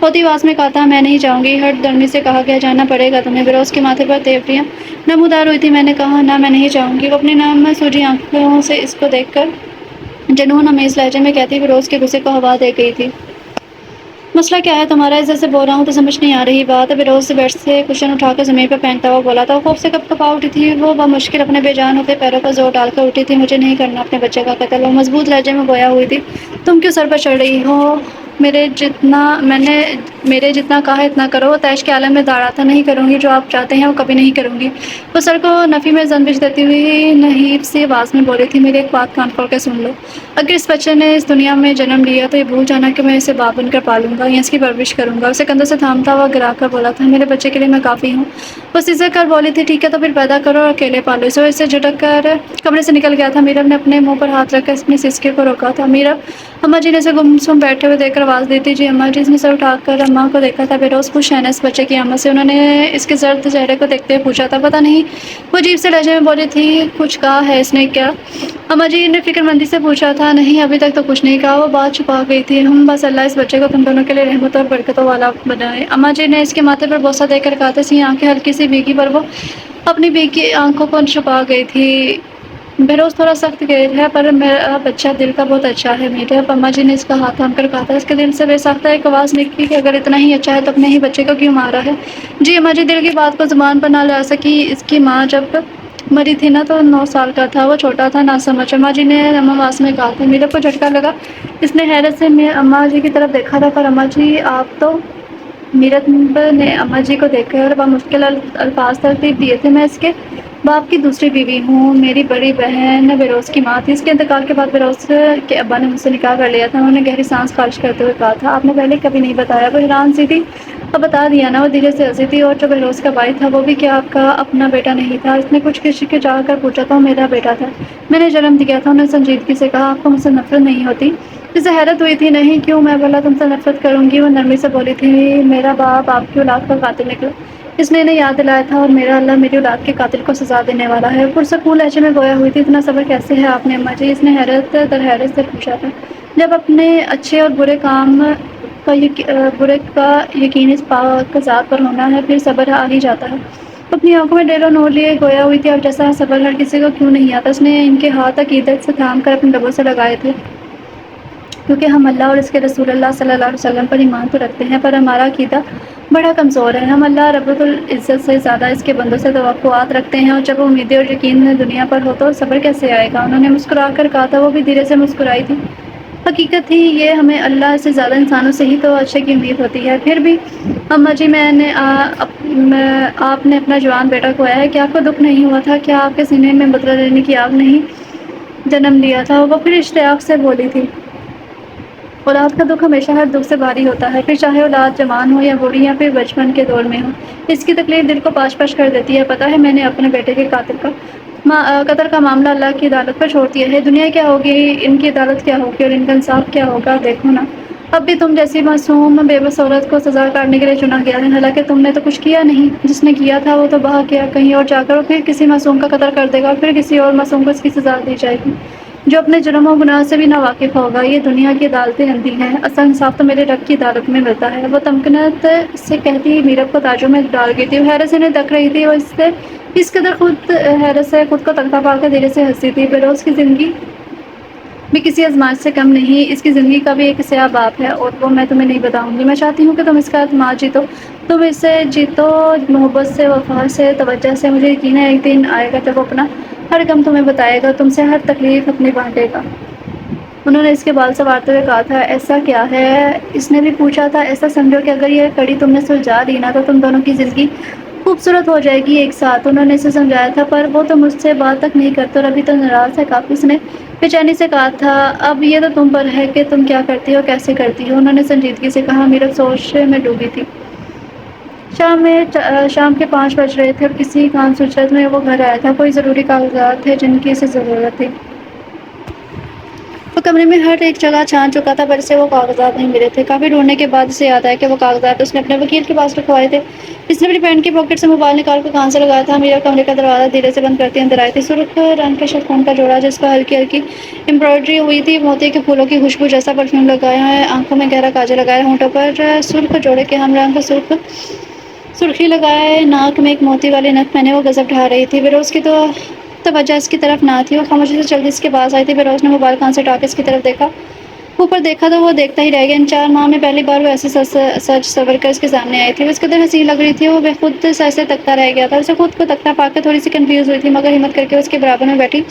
ہوتی آواز میں کہا تھا۔ میں نہیں جاؤں گی، ہٹ درمی سے کہا گیا۔ جانا پڑے گا تمہیں۔ فیروز کے ماتھے پر تیوریاں نمودار ہوئی تھی۔ میں نے کہا نہ، میں نہیں جاؤں گی۔ وہ اپنی نم سوجی آنکھوں سے اس کو دیکھ کر جنون آمیز لہجے میں کہتی فیروز کے غصے کو ہوا دے گئی تھی۔ مسئلہ کیا ہے تمہارا؟ عزت سے بول رہا ہوں تو سمجھ نہیں آ رہی بات؟ فیروز سے بیڈ سے کشن اٹھا کر زمین پر پھینکتا ہوا بولا تھا۔ وہ خوف سے کپا اٹھی تھی۔ وہ بمشکل اپنے بے جان ہوتے پیروں پر زور ڈال کر اٹھی تھی۔ مجھے نہیں کرنا اپنے بچے کا قتل، وہ مضبوط لہجے میں گویا ہوئی تھی۔ تم کیوں سر پر چڑھ رہی ہو؟ میں نے میرے جتنا کہا اتنا کرو، وہ تیش کے عالم میں داڑا تھا، نہیں کروں گی جو آپ چاہتے ہیں وہ کبھی نہیں کروں گی۔ وہ سر کو نفی میں زنبش دیتی ہوئی نحیف سی آواز میں بولی تھی، میری ایک بات کان کھول کے سن لو، اگر اس بچے نے اس دنیا میں جنم لیا تو یہ بھول جانا کہ میں اسے باپ بن کر پالوں گا یا اس کی پرورش کروں گا۔ اسے کندھوں سے تھامتا ہوا گرا کر بولا تھا، میرے بچے کے لیے میں کافی ہوں۔ وہ سزے کر بولی تھی، ٹھیک ہے تو پھر پیدا کرو اور اکیلے پالو اسے۔ وہ اس سے جھٹک کر کمرے سے نکل گیا تھا۔ میرب نے اپنے منہ پر ہاتھ رکھ کر اپنی سسکی کو روکا تھا۔ میرب اماں جی نے اسے گمسم بیٹھے ہوئے دیکھ کر آواز دی تھی، جی اماں جی۔ اس نے سر اٹھا کر اماں کو دیکھا تھا۔ بہروز خوش ہے نا اس بچے کی اماں سے؟ انہوں نے اس کے زرد چہرے کو دیکھتے ہوئے پوچھا تھا۔ پتہ نہیں، وہ عجیب سے لہجے میں بولی تھی، کچھ کہا ہے اس نے کیا؟ اماں جی نے فکر مندی سے پوچھا تھا۔ نہیں ابھی تک تو کچھ نہیں کہا، وہ بات چھپا گئی تھی۔ بس اللہ اس بچے کو تم دونوں کے لیے رحمت اور برکتوں والا بنائے۔ اماں جی نے اس کے ماتھے پر بوسہ دے کر کہا تھا، اس کی آنکھیں ہلکی سی بھیگی پر وہ اپنی بھیگی آنکھوں کو چھپا گئی تھی۔ بہروز تھوڑا سخت گیر ہے پر میرا بچہ دل کا بہت اچھا ہے میرے۔ اب اماں جی نے اس کا ہاتھ تھام کر کہا تھا، اس کے دل سے بے ساختہ ایک آواز نکلی کہ اگر اتنا ہی اچھا ہے تو اپنے ہی بچے کو کیوں مارا ہے؟ جی اماں جی دل کی بات کو زبان پر نہ لا سکی۔ اس کی ماں جب مری تھی نا تو 9 سال کا تھا، وہ چھوٹا تھا، نہ سمجھ۔ اماں جی نے نم آواز میں کہا تھا۔ میرب کو جھٹکا لگا، اس نے حیرت سے اماں جی کی طرف دیکھا تھا، پر اماں جی آپ تو؟ میرب نے اماں جی کو دیکھ کر بامشکل الفاظ ترتیب دیے تھے، میں اس کے باپ کی دوسری بیوی ہوں، میری بڑی بہن بہروز کی ماں تھی۔ اس کے انتقال کے بعد بہروز کے ابا نے مجھ سے نکاح کر لیا تھا۔ انہوں نے گہری سانس خارج کرتے ہوئے کہا تھا، آپ نے پہلے کبھی نہیں بتایا؟ وہ حیران سی تھی۔ اب بتا دیا نا، وہ دھیرے سے ہنسی تھی۔ اور جو بہروز کا بھائی تھا وہ بھی کیا آپ کا اپنا بیٹا نہیں تھا؟ اس نے کچھ کھچکچا کر پوچھا تھا۔ وہ میرا بیٹا تھا، میں نے جنم دیا تھا۔ انہوں نے سنجیدگی سے کہا، آپ کو مجھ سے نفرت نہیں ہوتی؟ اسے حیرت ہوئی تھی، نہیں کیوں، میں بولا تم سے نفرت کروں گی؟ وہ نرمی سے بولی تھی، میرا باپ آپ کی اولاد کا قاتل نکلا، اس نے انہیں یاد دلایا تھا، اور میرا اللہ میری اولاد کے قاتل کو سزا دینے والا ہے۔ پرسکون لہجے میں گویا ہوئی تھی، اتنا صبر کیسے ہے آپ نے اماں جی؟ اس نے حیرت در حیرت سے پوچھا تھا۔ جب اپنے اچھے اور برے کا یقین اس پاک ذات پر ہونا ہے پھر صبر آ ہی جاتا ہے۔ اپنی آنکھوں میں ڈیروں نور لیے گویا ہوئی تھی، اور جیسا صبر ہر کسی کو کیوں نہیں آتا۔ اس نے ان کے ہاتھ عقیدت سے تھام کر اپنے لبوں سے لگائے تھے، کیونکہ ہم اللہ اور اس کے رسول اللہ صلی اللہ علیہ وسلم پر ایمان تو رکھتے ہیں، پر ہمارا عقیدہ بڑا کمزور ہے۔ ہم اللہ رب العزت سے زیادہ اس کے بندوں سے توقعات رکھتے ہیں، اور جب امیدیں اور یقین دنیا پر ہو تو صبر کیسے آئے گا؟ انہوں نے مسکرا کر کہا تھا۔ وہ بھی دھیرے سے مسکرائی تھی۔ حقیقت ہی یہ ہمیں اللہ سے زیادہ انسانوں سے ہی تو اچھے کی امید ہوتی ہے۔ پھر بھی اماں جی آپ نے اپنا جوان بیٹا کھویا ہے، کیا آپ کو دکھ نہیں ہوا تھا؟ کیا آپ کے سینے میں بدلہ لینے کی آگ نہیں جنم لیا تھا؟ وہ پھر اشتیاق سے بولی تھی، اولاد کا دکھ ہمیشہ ہر دکھ سے بھاری ہوتا ہے، پھر چاہے اولاد جوان ہو یا بوڑھی یا پھر بچپن کے دور میں ہو، اس کی تکلیف دل کو پاش پاش کر دیتی ہے۔ پتہ ہے میں نے اپنے بیٹے کے قتل کا معاملہ اللہ کی عدالت پر چھوڑ دیا ہے۔ دنیا کیا ہوگی، ان کی عدالت کیا ہوگی اور ان کا انصاف کیا ہوگا، دیکھو نا، اب بھی تم جیسی معصوم بے بس عورت کو سزا کاٹنے کے لیے چنا گیا ہے، حالانکہ تم نے تو کچھ کیا نہیں، جس نے کیا تھا وہ تو بہا گیا کہیں اور جا کر، اور پھر کسی معصوم کا قتل کر دے گا اور پھر کسی اور معصوم کو اس کی سزا دی جائے گی جو اپنے جرم و گناہ سے بھی نا واقف ہوگا۔ یہ دنیا کی عدالتیں اندھی ہیں، اصل انصاف تو میرے رب کی عدالت میں ملتا ہے۔ وہ تمکنت سے کہتی میرب کو تعجب میں ڈال گئی تھی، وہ حیرت سے انہیں تک رہی تھی، وہ اس قدر حیرت سے خود کو تکتا پا کر دھیرے سے ہنسی تھی۔ بہروز کی زندگی بھی کسی آزمائش سے کم نہیں، اس کی زندگی کا بھی ایک سیاہ باپ ہے، اور وہ میں تمہیں نہیں بتاؤں گی۔ میں چاہتی ہوں کہ تم اس کا اعتماد جیتو، تم اسے جیتو محبت سے، وفا سے، توجہ سے۔ مجھے یقین ہے ایک دن آئے گا جب وہ اپنا ہر غم تمہیں بتائے گا، تم سے ہر تکلیف اپنی بانٹے گا۔ انہوں نے اس کے بال سنوارتے ہوئے کہا تھا، ایسا کیا ہے؟ اس نے بھی پوچھا تھا۔ ایسا سمجھو کہ اگر یہ کڑی تم نے سلجھا دی نا تو تم دونوں کی زندگی خوبصورت ہو جائے گی ایک ساتھ۔ انہوں نے اسے سمجھایا تھا، پر وہ تو مجھ سے بات تک نہیں کرتے اور ابھی تو ناراض ہے کافی۔ اس نے بے چینی سے کہا تھا، اب یہ تو تم پر ہے کہ تم کیا کرتی ہو، کیسے کرتی ہو۔ انہوں نے سنجیدگی سے کہا، میرب سوچ میں ڈوبی تھی۔ شام کے 5 بج رہے تھے اور کسی کام صورت میں وہ گھر آیا تھا، کوئی ضروری کاغذات تھے جن کی اسے ضرورت تھی۔ وہ کمرے میں ہر ایک جگہ چھان چکا تھا پر اسے وہ کاغذات نہیں ملے تھے۔ کافی ڈھونڈنے کے بعد اسے یاد آیا کہ وہ کاغذات اس نے اپنے وکیل کے پاس رکھوائے تھے۔ اس نے اپنی پینٹ کی پاکٹ سے موبائل نکال کر کان سے لگایا تھا۔ میرا کمرے کا دروازہ دھیرے سے بند کرتی اندر آئی تھی۔ سرخ رنگ کے شفتون کا جوڑا جس پر ہلکی ہلکی امبرائڈری ہوئی تھی، موتی کے پھولوں کی خوشبو جیسا پرفیوم لگایا ہے، آنکھوں میں گہرا کاجل لگایا، ہونٹوں پر سرخ جوڑے کے ہم رنگ سرخی لگائے، ناک میں ایک موتی والی نتھ پہنے وہ غضب ڈھا رہی تھی۔ بہروز کی تو توجہ اس کی طرف نہ تھی، وہ خاموشی سے جلدی اس کے پاس آئی تھی۔ بہروز نے موبائل کان سے ہٹا کے اس کی طرف دیکھا۔ اوپر دیکھا تو وہ دیکھتا ہی رہ گیا۔ ان 4 ماہ میں پہلی بار وہ ایسے سچ سور کر اس کے سامنے آئی تھی۔ وہ اس قدر حسین لگ رہی تھی، وہ بے خود سے ایسے تکتا رہ گیا تھا۔ اسے خود کو تکتا پا کر تھوڑی سی کنفیوز ہوئی تھی، مگر ہمت کر کے اس کے برابر میں بیٹھی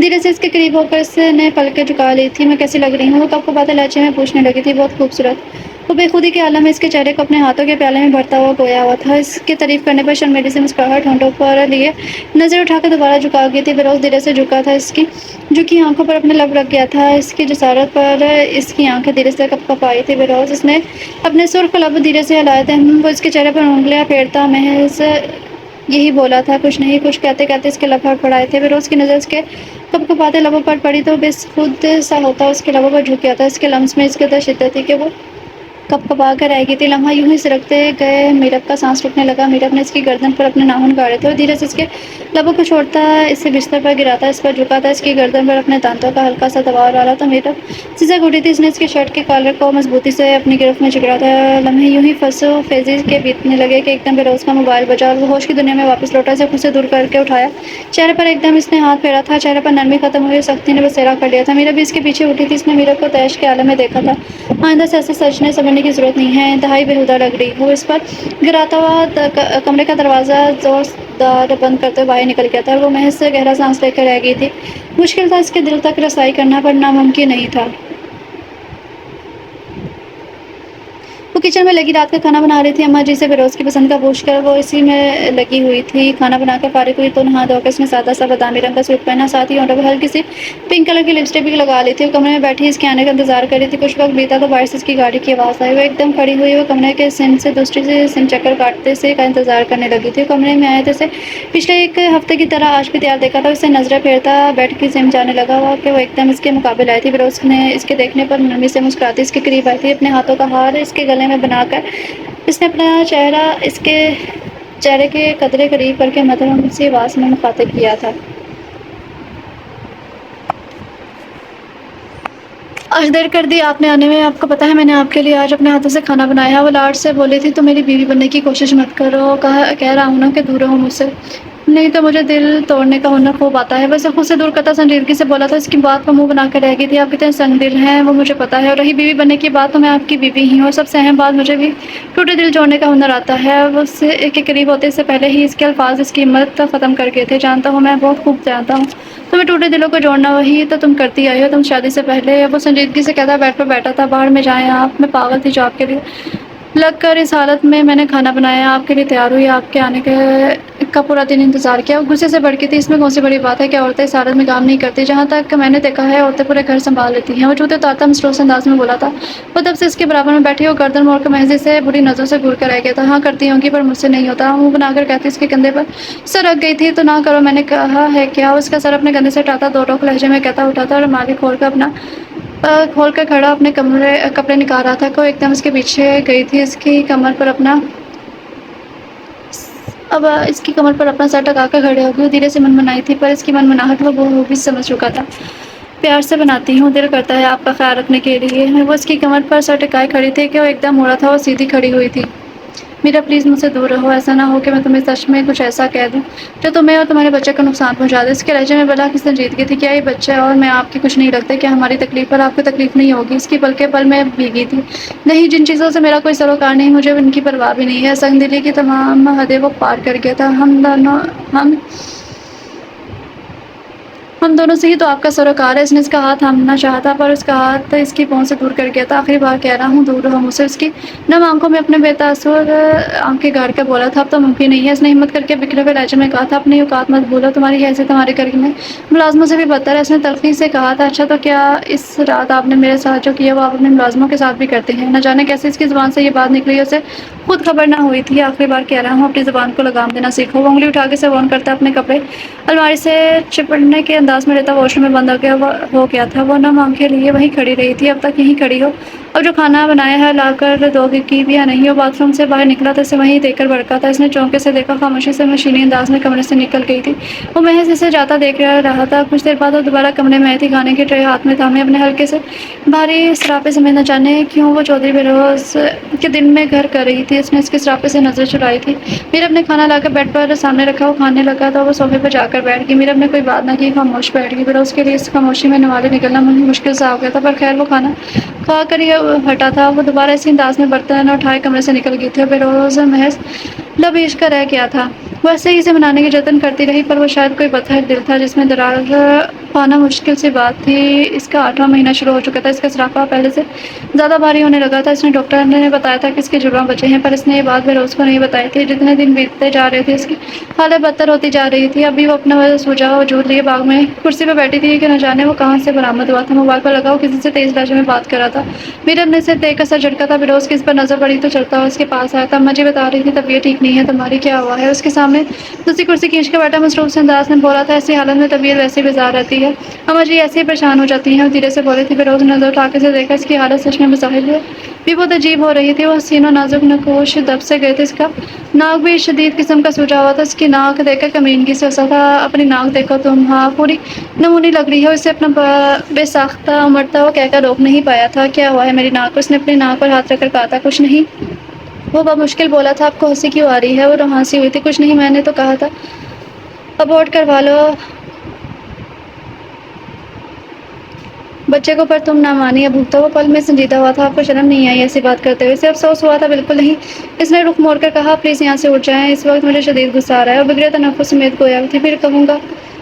دھیرے سے اس کے قریب ہو کر اس نے پلکیں جھکا لی تھی۔ میں کیسی لگ رہی ہوں؟ وہ کپکپاتے لہجے میں پوچھنے لگی تھی۔ بہت خوبصورت۔ وہ بے خودی کے عالم میں اس کے چہرے کو اپنے ہاتھوں کے پیالے میں بھرتا ہوا گویا ہوا تھا۔ اس کی تعریف کرنے پر شرمیلی سے مسکراہٹ ہونٹوں پر لیے نظر اٹھا کر دوبارہ جھکا گئی تھی۔ فیروز دھیرے سے جھکا تھا، اس کی جھکی آنکھوں پر اپنے لب رکھ گیا تھا۔ اس کی جسارت پر اس کی آنکھیں دھیرے سے کپکپائی تھیں۔ فیروز، اس نے اپنے سرخ لب دھیرے سے ہلائے تھے۔ وہ اس کے چہرے پر انگلیاں پھیرتا محض یہی بولا تھا، کچھ نہیں۔ کچھ کہتے کہتے اس کے لب پھڑپڑائے تھے۔ فیروز کی نظر اس کے کپکپاتے لبوں پر پڑی تو بے خود سا ہوتا اس کے لبوں پر جھک گیا تھا۔ اس کے لمس میں اس قدر شدت تھی کہ وہ کپکپا کر رہ گئی تھی۔ لمحہ یوں ہی سرکتے گئے میرب کا سانس رکنے لگا۔ میرب نے اس کی گردن پر اپنے ناخن گاڑے تھے اور دھیرے سے اس کے لبوں کو چھوڑتا اسے بستر پر گراتا اس پر جھکا تھا، اس کی گردن پر اپنے دانتوں کا ہلکا سا دباؤ ڈالا تو میرب سسک اٹھی تھی۔ اس نے اس کے شرٹ کے کالر کو مضبوطی سے اپنی گرفت میں جکڑا تھا۔ لمحے یوں ہی فسو فیضی کے بیتنے لگے کہ ایک دم فیروز کا موبائل بجا اور وہ ہوش کی دنیا میں واپس لوٹا۔ اسے خود سے دور کر کے اٹھایا، چہرے پر ایک دم اس نے ہاتھ پھیرا تھا۔ چہرے پر نرمی ختم ہوئی اور سختی نے بسیرا کر لیا تھا۔ میرب بھی اس کے پیچھے اٹھی تھی۔ اس نے میرب کو تیش کے عالم میں دیکھا تھا۔ آئندہ سے ایسے سجنے سنورنے کی ضرورت نہیں ہے، انتہائی بیہودہ لگ رہی ہو۔ اس پر گراتا ہوا کمرے کا دروازہ زور دار بند کرتے ہوئے باہر نکل گیا تھا اور وہ محض سے گہرا سانس لے کر رہ گئی تھی۔ مشکل تھا اس کے دل تک رسائی کرنا، پر ناممکن نہیں تھا۔ وہ کچن میں لگی رات کا کھانا بنا رہی تھی۔ اماں جی سے فیروز کی پسند کا پوچھ کر وہ اسی میں لگی ہوئی تھی۔ کھانا بنا کر فارغ ہوئی تو نہا دھو کر اس نے سادہ سا بادامی رنگ کا سوٹ پہنا، ساتھ ہی ہونٹوں پر ہلکی سی پنک کلر کی لپسٹک بھی لگا لی تھی۔ وہ کمرے میں بیٹھی اس کے آنے کا انتظار کر رہی تھی۔ کچھ وقت بیتا تو باہر سے اس کی گاڑی کی آواز آئی۔ وہ ایک دم کھڑی ہوئی، وہ کمرے کے سم سے دوسری سم چکر کاٹتے سے کا انتظار کرنے لگی تھی۔ وہ کمرے میں آئے تو اسے پچھلے ایک ہفتے کی طرح آج بھی تیار دیکھا تھا۔ اسے نظریں پھیرتا بیڈ کی سم جانے لگا ہوا کہ وہ ایک دم اس کے مقابل آئی تھی۔ فیروز نے اس کے دیکھنے پر نرمی سے مسکراتی اس کے قریب آئی تھی۔ اپنے ہاتھوں کا ہار اس کے گلے میں بنا کر اس نے اپنا چہرہ اس کے چہرے کے قدرے قریب کر کے مدھم سی آواز میں مخاطب کیا تھا۔ آج دیر کر دی آپ نے آنے میں۔ آپ کو پتہ ہے میں نے آپ کے لیے آج اپنے ہاتھوں سے کھانا بنایا۔ وہ لاڈ سے بولی تھی، تم میری بیوی بننے کی کوشش مت کرو۔ کہہ رہا ہوں نا کہ دور رہو مجھ سے، نہیں تو مجھے دل توڑنے کا ہنر خوب آتا ہے۔ ویسے خود سے دور کرتا سنجیدگی سے بولا تھا۔ اس کی بات پر منہ بنا کر رہ گئی تھی۔ آپ کتنے سنگ دل ہیں وہ مجھے پتہ ہے، اور رہی بیوی بننے کی بات تو میں آپ کی بیوی ہی ہوں، اور سب سے اہم بات مجھے بھی ٹوٹے دل جوڑنے کا ہنر آتا ہے۔ وہ اس کے قریب ہوتے سے پہلے ہی اس کے الفاظ اس کی ہمت ختم کر گئے تھے۔ جانتا ہوں، میں بہت خوب جانتا ہوں، تمہیں ٹوٹے دلوں کو جوڑنا وہی تو تم کرتی آئی ہو۔ تم شادی سے پہلے، وہ سنجیدگی سے کہتا بیڈ پر بیٹھا تھا، باہر میں جائیں آپ، میں پاگل تھی جو آپ کے لیے لگ کر اس حالت میں نے کھانا بنایا، آپ کے لیے تیار ہوئی، آپ کے آنے کا پورا دن انتظار کیا۔ وہ غصے سے بھڑکی تھی۔ اس میں کون سی بڑی بات ہے کہ عورتیں اس حالت میں کام نہیں کرتی؟ جہاں تک میں نے دیکھا ہے عورتیں پورے گھر سنبھال لیتی ہیں۔ وہ جوتے اتارتا مسٹروس انداز میں بولا تھا۔ وہ تب سے اس کے برابر میں بیٹھی اور گردن موڑ کر محض سے بری نظروں سے گھور کر رہ گیا تھا۔ ہاں کرتی ہوں گی، پر مجھ سے نہیں ہوتا، منہ بنا کر کہتی۔ اس کے کندھے پر سر رکھ گئی تھی۔ تو نہ کرو، میں نے کہا ہے کیا؟ اس کا سر اپنے کندھے سے ہٹاتا دو ٹوک لہجے میں کہتا اٹھا تھا اور الماری کھول کر کھڑا اپنے کپڑے نکال رہا تھا کہ وہ ایک دم اس کے پیچھے گئی تھی۔ اس کی کمر پر اپنا سر ٹکا کر کھڑے ہو گئی۔ وہ دھیرے سے منمنائی تھی، پر اس کی منمناہٹ وہ بھی سمجھ چکا تھا۔ پیار سے بناتی ہوں، دل کرتا ہے آپ کا خیال رکھنے کے لیے۔ وہ اس کی کمر پر سر ٹکائے کھڑی تھی کہ وہ ایک دم مڑا تھا اور سیدھی کھڑی ہوئی تھی۔ میرا پلیز مجھ سے دور رہو، ایسا نہ ہو کہ میں تمہیں سچ میں کچھ ایسا کہہ دوں جو تمہیں اور تمہارے بچے کو نقصان پہنچا دے۔ اس کے لہجے میں بلا کی سنجیدگی تھی۔ کیا یہ بچہ اور میں آپ کے کچھ نہیں لگتے؟ کیا ہماری تکلیف پر آپ کو تکلیف نہیں ہوگی؟ اس کی پلکیں پل میں بھیگی تھی۔ نہیں، جن چیزوں سے میرا کوئی سروکار نہیں، مجھے ان کی پرواہ بھی نہیں ہے۔ سنگ دلی کی تمام حدیں وہ پار کر گیا تھا۔ ہم دونوں سے ہی تو آپ کا سروکار ہے۔ اس نے اس کا ہاتھ تھامنا چاہا تھا، پر اس کا ہاتھ اس کی پہنچ سے دور کر گیا تھا۔ آخری بار کہہ رہا ہوں، دور رہو مجھ سے۔ اس کی نم آنکھوں میں اپنے بے تاثر آنکھیں گاڑ کر بولا تھا، اب تو ممکن نہیں ہے۔ اس نے ہمت کر کے بکھرے ہوئے لہجے میں کہا تھا، اپنی اوقات مت بھولو، تمہاری حیثیت ہمارے گھر میں ملازموں سے بھی بدتر ہے۔ اس نے تلخی سے کہا تھا، اچھا تو کیا اس رات آپ نے میرے ساتھ جو کیا وہ آپ اپنے ملازموں کے ساتھ بھی کرتے ہیں؟ نہ جانے کیسے اس کی زبان سے یہ بات نکلی، اسے خود خبر نہ ہوئی تھی۔ آخری بار کہہ رہا ہوں، اپنی زبان کو لگام دینا سیکھو۔ وہ انگلی اٹھا کے اسے وارن کرتا اپنے کپڑے الماری سے چپڑنے کے انداز میں لیتا واش روم میں بند ہو گیا تھا۔ وہ نم آنکھیں لیے وہیں کھڑی رہی تھی۔ اب تک یہیں کھڑی ہو، اب جو کھانا بنایا ہے لا کر دو گی کی بھی یا نہیں۔ وہ باتھ روم سے باہر نکلا تھا، اسے وہیں دیکھ کر بھڑکا تھا۔ اس نے چونکے سے دیکھا، خاموشی سے مشینی انداز میں کمرے سے نکل گئی تھی۔ وہ محض اسے جاتا دیکھ رہا تھا۔ کچھ دیر بعد وہ دوبارہ کمرے میں آئی تھی، کھانے کی ٹرے ہاتھ میں تھامے اپنے ہلکے سے بھاری سراپے سمیت۔ نہ جانے کیوں وہ چودھری بہروز کے دل میں گھر کر رہی تھی۔ اس نے اس کے سراپے سے نظر چرائی تھی۔ میرب نے کھانا لا کر بیڈ پر سامنے رکھا، وہ کھانے لگا تو وہ صوفے پر جا کر بیٹھ گئی۔ میرب نے کوئی بات نہ کی، خاموش بیٹھ گئی۔ بہروز کے لیے اس خاموشی میں نوالے نکلنا مشکل سا ہو گیا تھا، پر خیر وہ کھانا کھا کر ہی ہٹا تھا۔ وہ دوبارہ اسی انداز میں برتن اٹھائے کمرے سے نکل گئی تھی اور بہروز محض لبیچ کر رہ گیا تھا۔ وہ ایسے ہی اسے منانے کی جتن کرتی رہی، پر وہ شاید کوئی بطخ دل تھا جس میں درار پانا مشکل سی بات تھی۔ اس کا 8واں مہینہ شروع ہو چکا تھا، اس کا سراپا پہلے سے زیادہ بھاری ہونے لگا تھا۔ اس نے ڈاکٹر نے بتایا تھا کہ اس کے جڑواں بچے ہیں، پر اس نے یہ بات بہروز کو نہیں بتائی تھی۔ جتنے دن بیتتے جا رہے تھے اس کی حالت بدتر ہوتی جا رہی تھی۔ ابھی وہ اپنا سوجا وجود لیے باغ میں کرسی پہ بیٹھی تھی کہ نہ جانے وہ کہاں سے برآمد ہوا تھا۔ موبائل پر لگا وہ کسی سے تیز لہجے میں بات کر رہا تھا۔ میرب نے اسے دیکھ کر سر جھٹکا تھا۔ بہروز کی اس پر نظر پڑی تو چلتا ہوا اس کے پاس آیا تھا۔ اماں جی بتا رہی تھی طبیعت ٹھیک نہیں ہے تمہاری، کیا ہوا ہے؟ اس کے سامنے دوسری کرسی کھینچ کر بیٹھا مصروف سے انداز میں بولا تھا، ایسی حالت میں طبیعت ویسے بیزار رہتی ہے، اماں جی ایسے ہی پریشان ہو جاتی ہیں، وہ دھیرے سے بولی تھی۔ بہروز نے نظر اٹھا کر اسے دیکھا، اس کی حالت سچ میں بظاہر بھی بہت عجیب ہو رہی تھی۔ وہ حسین و نازک نقوش دب سے گئے تھے، اس کا ناک بھی شدید قسم کا سوجا ہوا تھا۔ اس کی ناک دیکھ کر کمینگی سے ہنسا تھا، اپنی ناک دیکھو تم، ہاں پوری نمونی لگ رہی ہے۔ اسے اپنا بے ساختہ امڑتا وہ کہہ کر روک نہیں پایا تھا، کیا ہوا ہے میری ناک کو؟ اس نے اپنی ناک پر ہاتھ رکھ کر کہا تھا، کچھ نہیں۔ وہ بمشکل بولا تھا، آپ کو ہنسی کیوں آ رہی ہے؟ وہ روانسی ہوئی تھی، کچھ نہیں، میں نے تو کہا تھا ابورٹ کروا لو بچے کو، پر تم نہ مانی۔ اب تو وہ پل میں سنجیدہ ہوا تھا، آپ کو شرم نہیں آئی ایسی بات کرتے ہوئے؟ اسے افسوس ہوا تھا، بالکل نہیں۔ اس نے رخ موڑ کر کہا، پلیز یہاں سے اٹھ جائیں، اس وقت مجھے شدید غصہ آ رہا ہے۔ اور بگڑے تنفس سمیت گویا تھی، پھر کہوں گا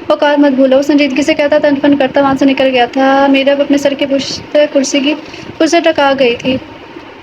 اوقات مت بھولو، وہ سنجیدگی سے کہتا تن پن کرتا وہاں سے نکل گیا تھا۔ میرب اپنے سر کی پشت کرسی کی اسے ٹکا گئی تھی۔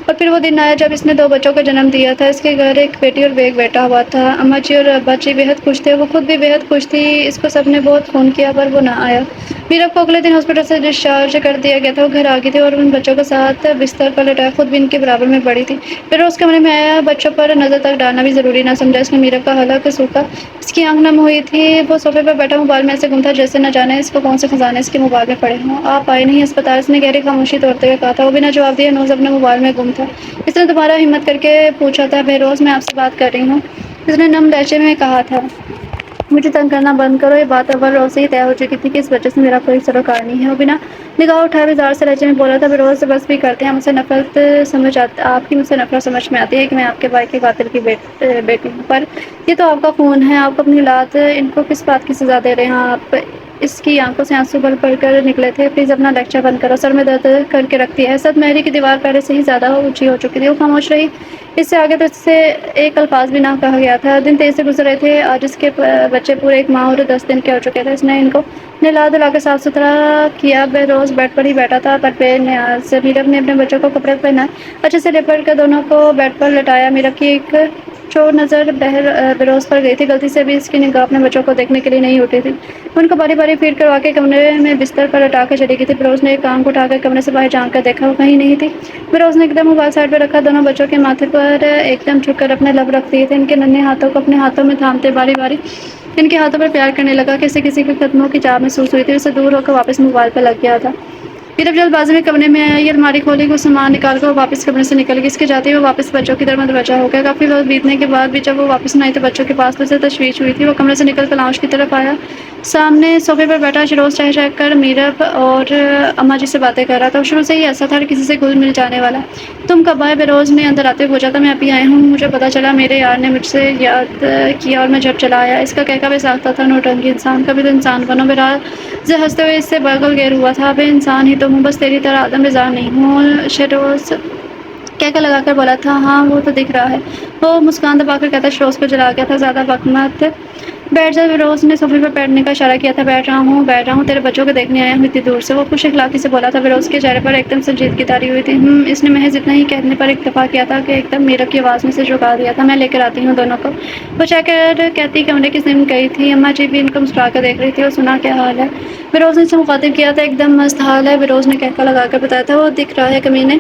اور پھر وہ دن آیا جب اس نے 2 بچوں کو جنم دیا تھا۔ اس کے گھر ایک بیٹی اور ایک بیٹا ہوا تھا۔ اماں جی اور ابا جی بے حد خوش تھے، وہ خود بھی بے حد خوش تھی۔ اس کو سب نے بہت فون کیا پر وہ نہ آیا۔ میرب کو اگلے دن ہاسپٹل سے ڈسچارج کر دیا گیا تھا۔ وہ گھر آ گئی تھی اور ان بچوں کے ساتھ بستر پر لٹائے خود بھی ان کے برابر میں بڑی تھی۔ بہروز کمرے میں آیا، بچوں پر نظر تک ڈالنا بھی ضروری نہ سمجھا۔ اس نے میرب کا حلق سوکھا، اس کی آنکھ نم ہوئی تھی۔ وہ صوفے پر بیٹھا موبائل میں ایسے گم تھا جیسے نہ جانے اس کو کون سے خزانے اس کے موبائل میں پڑے ہوں۔ آپ آئے نہیں اسپتال؟ اس نے گہری خاموشی توڑتے ہوئے کہا تھا۔ وہ بنا جواب دیے ہنوز اپنے موبائل میں گم تھا۔ اس نے دوبارہ ہمت کر کے پوچھا تھا، بہروز میں آپ سے بات کر رہی ہوں، اس نے نم لہجے میں کہا تھا۔ مجھے تنگ کرنا بند کرو۔ یہ بات اول روز سے ہی طے ہو چکی تھی کہ اس بچے سے میرا کوئی سروکار نہیں ہے۔ وہ بنا نگاہ اٹھائے بیزار سے لہجے میں بولا تھا، بہروز بس بھی کرتے ہیں، مجھ سے نفرت آپ کی مجھ سے نفرت سمجھ میں آتی ہے کہ میں آپ کے بھائی کے قاتل کی بیٹی ہوں، پر یہ تو آپ کا خون ہے، آپ اپنی اولاد ان کو کس بات کی سزا دے رہے ہیں آپ؟ اس کی آنکھوں سے آنسو بھر بھر کر نکلے تھے۔ پلیز اپنا لیکچر بند کرو، سر میں درد کر کے رکھتی ہے۔ اسد مہری کی دیوار پہلے سے ہی زیادہ اونچی ہو چکی تھی، وہ خاموش رہی۔ اس سے آگے تو اس سے ایک الفاظ بھی نہ کہا گیا تھا۔ دن تیز سے گزر رہے تھے، آج اس کے بچے پورے 1 ماہ اور 10 دن کے ہو چکے تھے۔ اس نے ان کو نہلا دھلا کے صاف ستھرا کیا۔ بہروز بیڈ پر ہی بیٹھا تھا پر بے نیاز۔ میرب نے اپنے بچوں کو کپڑے پہنائے، اچھے سے لپٹ کر دونوں کو بیڈ پر لٹایا۔ میرب کی ایک چور نظر بہروز پر گئی تھی، غلطی سے بھی اس کی نگاہ اپنے بچوں کو دیکھنے کے لیے نہیں اٹھی تھی۔ ان کو باری باری فیڈ کروا کے کمرے میں بستر پر لٹا کر چلی گئی تھی۔ بہروز نے ایک آنکھ اٹھا کر کمرے سے باہر جھانک کر دیکھا، وہ کہیں نہیں تھی۔ بہروز نے ایک دم موبائل سائڈ پہ رکھا، دونوں بچوں کے ماتھے پر ایک دم جھک کر اپنے لب رکھ دیے تھے، ان کے ننھے ہاتھوں کو اپنے ہاتھوں میں تھامتے باری باری ان کے ہاتھوں پر پیار کرنے لگا۔ کسی کسی کے قدموں کی چاپ محسوس ہوئی تھی، اسے دور ہو کر واپس موبائل پر لگ گیا تھا۔ میرب جلد بازی میں کمرے میں آئی، الماری کھولی، کچھ سامان نکال کر وہ واپس کمرے سے نکل گئی۔ اس کے جاتے ہی وہ واپس بچوں کی طرف متوجہ ہو گیا۔ کافی وقت بیتنے کے بعد بھی جب وہ واپس نہ آئی تو بچوں کے پاس تو اسے تشویش ہوئی تھی۔ وہ کمرے سے نکل کر لاؤنج کی طرف آیا، سامنے صوفے پر بیٹھا شروز چائے چکھ کر میرب اور اماں جی سے باتیں کر رہا تھا۔ وہ شروع سے ہی ایسا تھا، ہر کسی سے گل مل جانے والا۔ تم کب آئے؟ بہروز نے اندر آتے ہوئے پوچھا تھا۔ میں ابھی آئی ہوں، مجھے پتہ چلا میرے یار نے مجھ سے یاد کیا اور میں جھٹ چلا آیا۔ اس کا کہکا بے ساختہ تھا، نوٹنکی انسان، کبھی تو انسان بنو۔ بہرحال سے ہنستے ہوئے اس سے بغل گیر ہوا تھا، بے انسان ہی تو ہوں، بس تیری طرح آدم رضا نہیں ہوں۔ شروز کہکا لگا کر بولا تھا، ہاں وہ تو دکھ رہا ہے۔ وہ مسکان دبا کر کہتا، شروز کو جلا گیا تھا، زیادہ وقت مت بیٹھ جا۔ بہروز نے صوفے پر بیٹھنے کا اشارہ کیا تھا، بیٹھ رہا ہوں، تیرے بچوں کو دیکھنے آیا ہوں اتنی دور سے، وہ خوش اخلاقی سے بولا تھا۔ بہروز کے چہرے پر ایک دم سنجیدگی طاری ہوئی تھی۔ اس نے محض اتنا ہی کہنے پر اکتفا کیا تھا کہ ایک دم میرب کی آواز میں سے جھکا دیا تھا، میں لے کر آتی ہوں دونوں کو۔ وہ چاہ کر کہتی کمرے کی سمت گئی تھی، اماں جی بھی ان کو مسکرا کر دیکھ رہی تھی۔ اور سنا کیا حال ہے؟ بہروز نے اسے مخاطب کیا تھا، ایک دم مست حال ہے، بہروز نے کہکا لگا کر بتایا تھا۔ وہ دکھ رہا ہے کمینے،